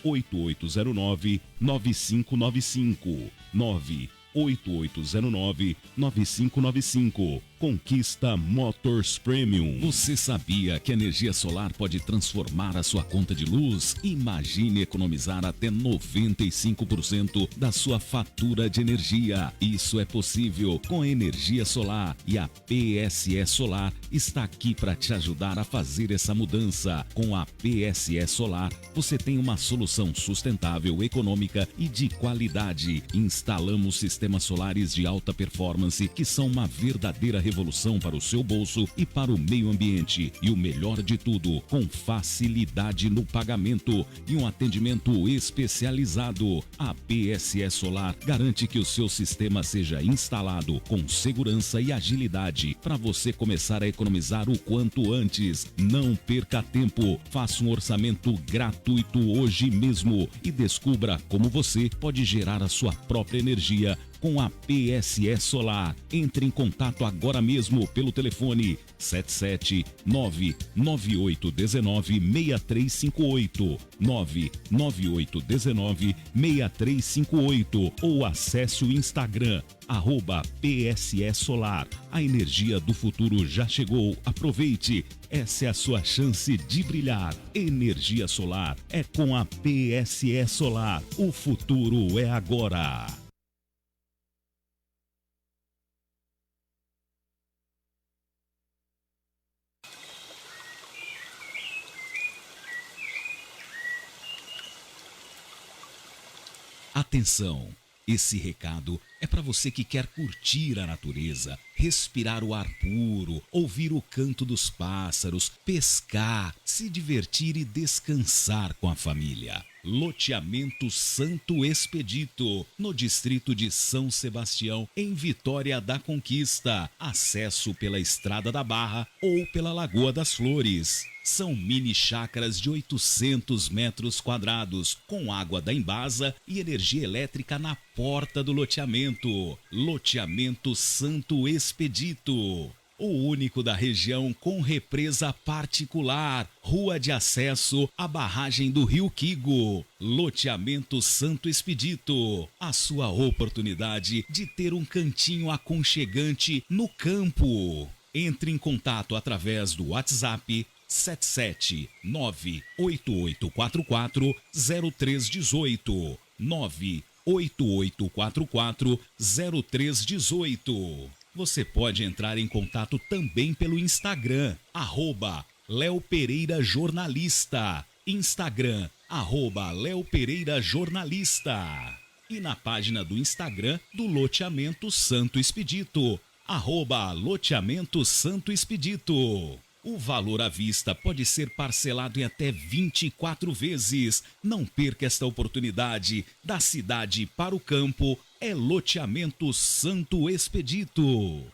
779-8809-9595. 98809-9595. Conquista Motors Premium. Você sabia que a energia solar pode transformar a sua conta de luz? Imagine economizar até 95% da sua fatura de energia. Isso é possível com a energia solar, e a PSE Solar está aqui para te ajudar a fazer essa mudança. Com a PSE Solar, você tem uma solução sustentável, econômica e de qualidade. Instalamos sistemas solares de alta performance que são uma verdadeira revolução para o seu bolso e para o meio ambiente. E o melhor de tudo, com facilidade no pagamento e um atendimento especializado. A PSE Solar garante que o seu sistema seja instalado com segurança e agilidade para você começar a economizar o quanto antes. Não perca tempo, faça um orçamento gratuito hoje mesmo e descubra como você pode gerar a sua própria energia com a PSE Solar. Entre em contato agora mesmo pelo telefone 77998196358, 998196358 ou acesse o Instagram @PSE Solar. A energia do futuro já chegou. Aproveite. Essa é a sua chance de brilhar. Energia solar é com a PSE Solar. O futuro é agora. Atenção! Esse recado é para você que quer curtir a natureza, respirar o ar puro, ouvir o canto dos pássaros, pescar, se divertir e descansar com a família. Loteamento Santo Expedito, no distrito de São Sebastião, em Vitória da Conquista. Acesso pela Estrada da Barra ou pela Lagoa das Flores. São mini chácaras de 800 metros quadrados, com água da Embasa e energia elétrica na porta do loteamento. Loteamento Santo Expedito. O único da região com represa particular, rua de acesso à barragem do Rio Quigo. Loteamento Santo Expedito. A sua oportunidade de ter um cantinho aconchegante no campo. Entre em contato através do WhatsApp 77988440318, 988440318. Você pode entrar em contato também pelo Instagram, @Léo Pereira Jornalista. Instagram, @Léo Pereira Jornalista. E na página do Instagram do Loteamento Santo Expedito, @Loteamento Santo Expedito. O valor à vista pode ser parcelado em até 24 vezes. Não perca esta oportunidade. Da cidade para o campo, é Loteamento Santo Expedito.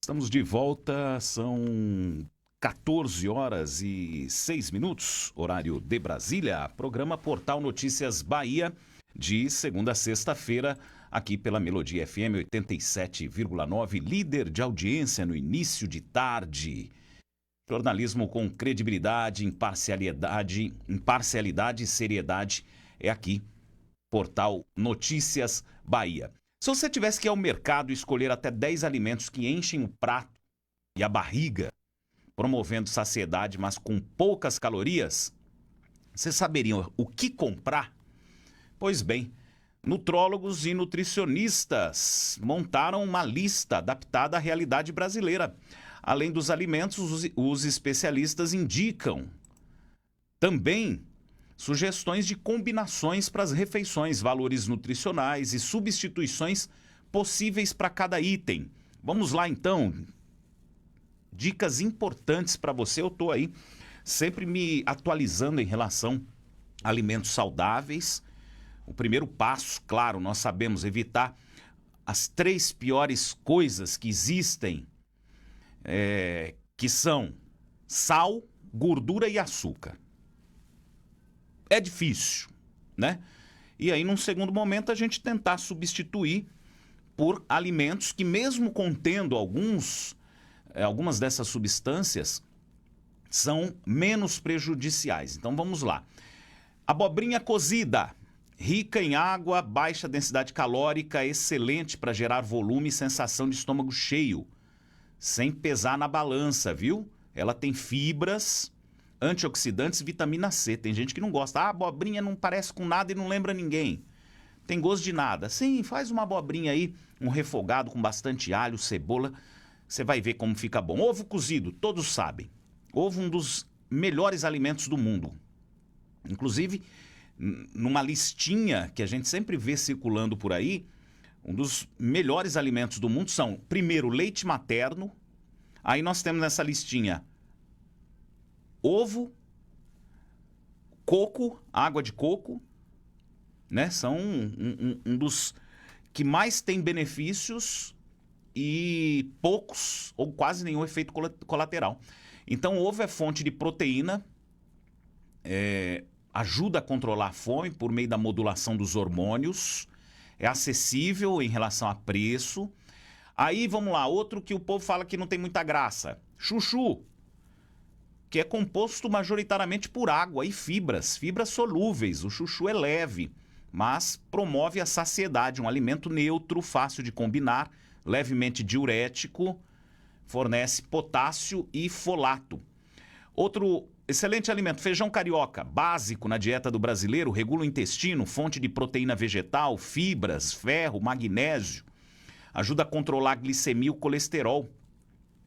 Estamos de volta, são 14h06, horário de Brasília. Programa Portal Notícias Bahia, de segunda a sexta-feira, aqui pela Melodia FM 87,9, líder de audiência no início de tarde. Jornalismo com credibilidade, imparcialidade e seriedade é aqui, Portal Notícias Bahia. Se você tivesse que ir ao mercado escolher até 10 alimentos que enchem o prato e a barriga, promovendo saciedade, mas com poucas calorias, você saberia o que comprar? Pois bem, nutrólogos e nutricionistas montaram uma lista adaptada à realidade brasileira. Além dos alimentos, os especialistas indicam também sugestões de combinações para as refeições, valores nutricionais e substituições possíveis para cada item. Vamos lá então, dicas importantes para você. Eu estou aí sempre me atualizando em relação a alimentos saudáveis. O primeiro passo, claro, nós sabemos evitar as 3 piores coisas que existem, que são sal, gordura e açúcar. É difícil, né? E aí, num segundo momento, a gente tentar substituir por alimentos que, mesmo contendo algumas dessas substâncias, são menos prejudiciais. Então, vamos lá. Abobrinha cozida. Rica em água, baixa densidade calórica, excelente para gerar volume e sensação de estômago cheio, sem pesar na balança, viu? Ela tem fibras, antioxidantes e vitamina C. Tem gente que não gosta. A abobrinha não parece com nada e não lembra ninguém. Tem gosto de nada. Sim, faz uma abobrinha aí, um refogado com bastante alho, cebola. Você vai ver como fica bom. Ovo cozido, todos sabem. Ovo, um dos melhores alimentos do mundo. Inclusive, numa listinha que a gente sempre vê circulando por aí, um dos melhores alimentos do mundo são, primeiro, leite materno. Aí nós temos nessa listinha ovo, coco, água de coco, né? São um dos que mais tem benefícios e poucos ou quase nenhum efeito colateral. Então, o ovo é fonte de proteína, ajuda a controlar a fome por meio da modulação dos hormônios, é acessível em relação a preço. Aí, vamos lá, outro que o povo fala que não tem muita graça. Chuchu, que é composto majoritariamente por água e fibras solúveis. O chuchu é leve, mas promove a saciedade, um alimento neutro, fácil de combinar, levemente diurético, fornece potássio e folato. Outro excelente alimento, feijão carioca, básico na dieta do brasileiro, regula o intestino, fonte de proteína vegetal, fibras, ferro, magnésio, ajuda a controlar a glicemia e o colesterol,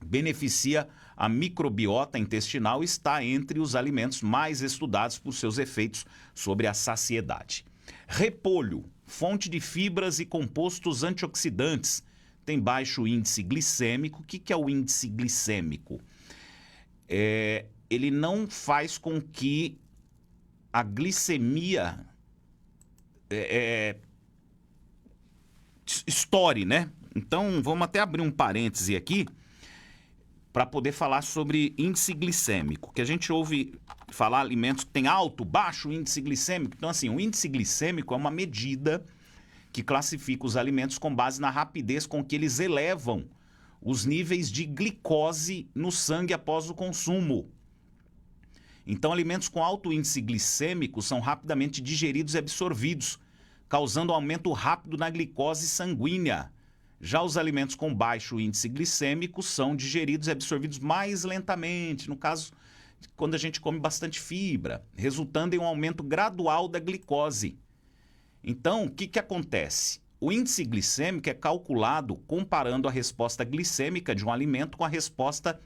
beneficia a microbiota intestinal e está entre os alimentos mais estudados por seus efeitos sobre a saciedade. Repolho, fonte de fibras e compostos antioxidantes, tem baixo índice glicêmico. O que é o índice glicêmico? Ele não faz com que a glicemia estoure, né? Então, vamos até abrir um parêntese aqui para poder falar sobre índice glicêmico, que a gente ouve falar alimentos que têm alto, baixo índice glicêmico. Então, assim, o índice glicêmico é uma medida que classifica os alimentos com base na rapidez com que eles elevam os níveis de glicose no sangue após o consumo. Então, alimentos com alto índice glicêmico são rapidamente digeridos e absorvidos, causando aumento rápido na glicose sanguínea. Já os alimentos com baixo índice glicêmico são digeridos e absorvidos mais lentamente, no caso, quando a gente come bastante fibra, resultando em um aumento gradual da glicose. Então, o que acontece? O índice glicêmico é calculado comparando a resposta glicêmica de um alimento com a resposta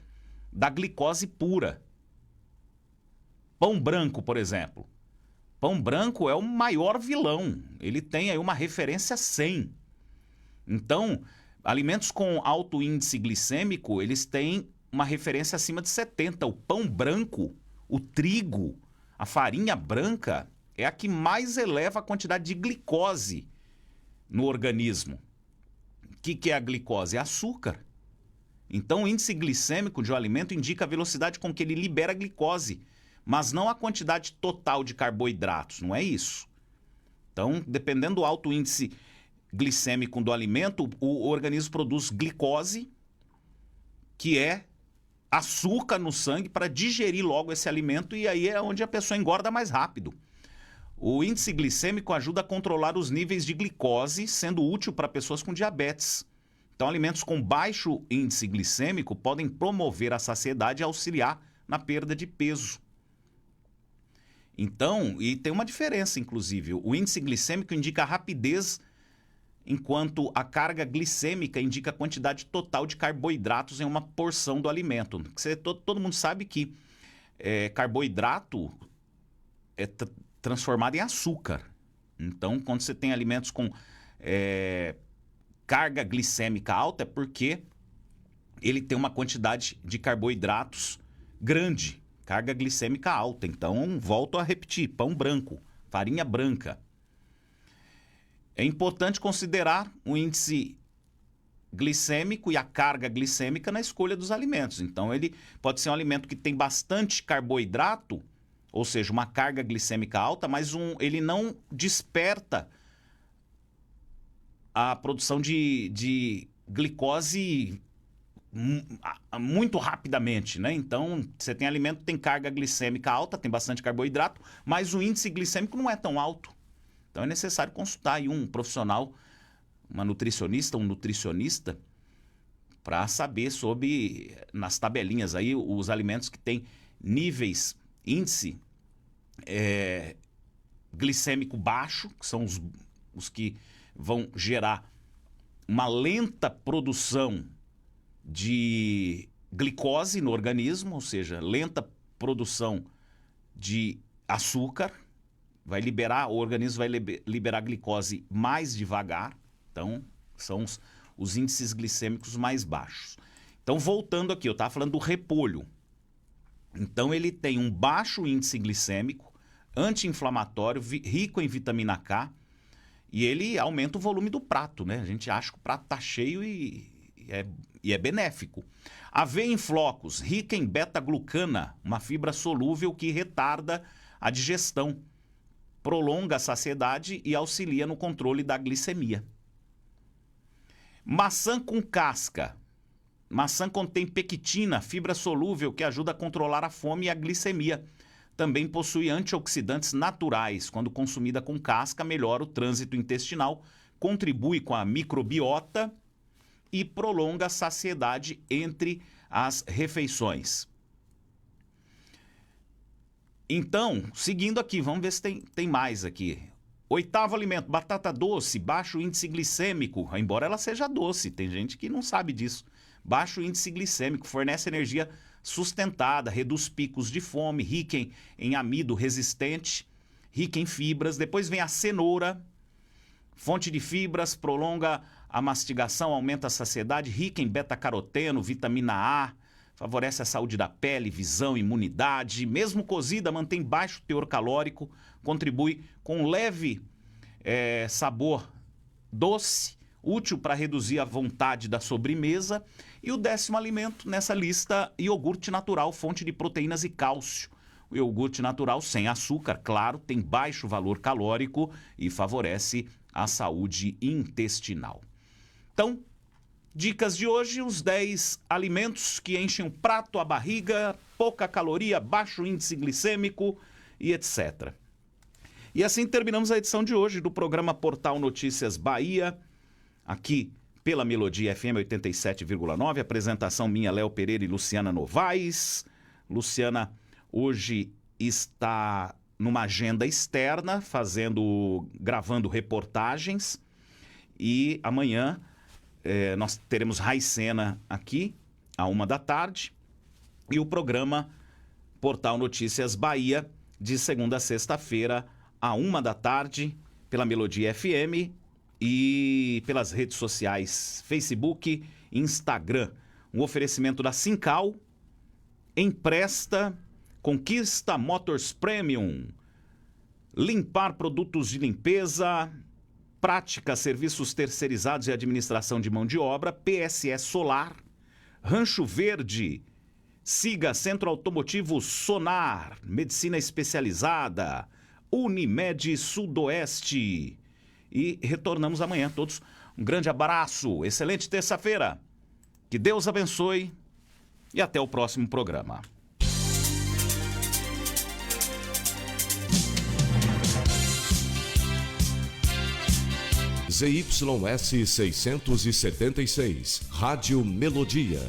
da glicose pura. Pão branco, por exemplo. Pão branco é o maior vilão. Ele tem aí uma referência 100. Então, alimentos com alto índice glicêmico, eles têm uma referência acima de 70. O pão branco, o trigo, a farinha branca é a que mais eleva a quantidade de glicose no organismo. O que é a glicose? É açúcar. Então, o índice glicêmico de um alimento indica a velocidade com que ele libera a glicose, mas não a quantidade total de carboidratos, não é isso. Então, dependendo do alto índice glicêmico do alimento, o organismo produz glicose, que é açúcar no sangue, para digerir logo esse alimento, e aí é onde a pessoa engorda mais rápido. O índice glicêmico ajuda a controlar os níveis de glicose, sendo útil para pessoas com diabetes. Então, alimentos com baixo índice glicêmico podem promover a saciedade e auxiliar na perda de peso. Então, e tem uma diferença, inclusive. O índice glicêmico indica a rapidez, enquanto a carga glicêmica indica a quantidade total de carboidratos em uma porção do alimento. Todo mundo sabe que carboidrato é transformado em açúcar. Então, quando você tem alimentos com carga glicêmica alta, é porque ele tem uma quantidade de carboidratos grande, carga glicêmica alta. Então, volto a repetir, pão branco, farinha branca. É importante considerar o índice glicêmico e a carga glicêmica na escolha dos alimentos. Então, ele pode ser um alimento que tem bastante carboidrato, ou seja, uma carga glicêmica alta, mas ele não desperta a produção de glicose muito rapidamente, né? Então, você tem alimento que tem carga glicêmica alta, tem bastante carboidrato, mas o índice glicêmico não é tão alto. Então, é necessário consultar aí um profissional, uma nutricionista, um nutricionista, para saber sobre, nas tabelinhas aí, os alimentos que têm níveis, índice glicêmico baixo, que são os que vão gerar uma lenta produção de glicose no organismo, ou seja, lenta produção de açúcar, o organismo vai liberar glicose mais devagar. Então, são os índices glicêmicos mais baixos. Então, voltando aqui, eu estava falando do repolho. Então, ele tem um baixo índice glicêmico, anti-inflamatório, rico em vitamina K, e ele aumenta o volume do prato, né? A gente acha que o prato está cheio e é benéfico. Aveia em flocos, rica em beta-glucana, uma fibra solúvel que retarda a digestão, prolonga a saciedade e auxilia no controle da glicemia. Maçã com casca. Maçã contém pectina, fibra solúvel que ajuda a controlar a fome e a glicemia. Também possui antioxidantes naturais. Quando consumida com casca, melhora o trânsito intestinal, contribui com a microbiota e prolonga a saciedade entre as refeições. Então, seguindo aqui, vamos ver se tem mais aqui. 8º alimento, batata doce, baixo índice glicêmico, embora ela seja doce, tem gente que não sabe disso. Baixo índice glicêmico, fornece energia sustentada, reduz picos de fome, rica em amido resistente, rica em fibras. Depois vem a cenoura, fonte de fibras, prolonga a mastigação, aumenta a saciedade, rica em beta-caroteno, vitamina A, favorece a saúde da pele, visão, imunidade. Mesmo cozida, mantém baixo teor calórico, contribui com leve sabor doce, útil para reduzir a vontade da sobremesa. E o 10º alimento nessa lista, iogurte natural, fonte de proteínas e cálcio. O iogurte natural sem açúcar, claro, tem baixo valor calórico e favorece a saúde intestinal. Então, dicas de hoje, os 10 alimentos que enchem o prato, a barriga, pouca caloria, baixo índice glicêmico e etc. E assim terminamos a edição de hoje do programa Portal Notícias Bahia, aqui pela Melodia FM 87,9, apresentação minha, Léo Pereira e Luciana Novaes. Luciana hoje está numa agenda externa, gravando reportagens, e amanhã nós teremos Raicena aqui, à 13h, e o programa Portal Notícias Bahia, de segunda a sexta-feira, à 13h, pela Melodia FM e pelas redes sociais, Facebook, Instagram. Um oferecimento da Sincal, Empresta, Conquista Motors Premium, Limpar Produtos de Limpeza, Prática, Serviços Terceirizados e Administração de Mão de Obra, PSS Solar, Rancho Verde, Siga Centro Automotivo Sonar, Medicina Especializada, Unimed Sudoeste. E retornamos amanhã, todos. Um grande abraço, excelente terça-feira. Que Deus abençoe e até o próximo programa. ZYS 676, Rádio Melodia.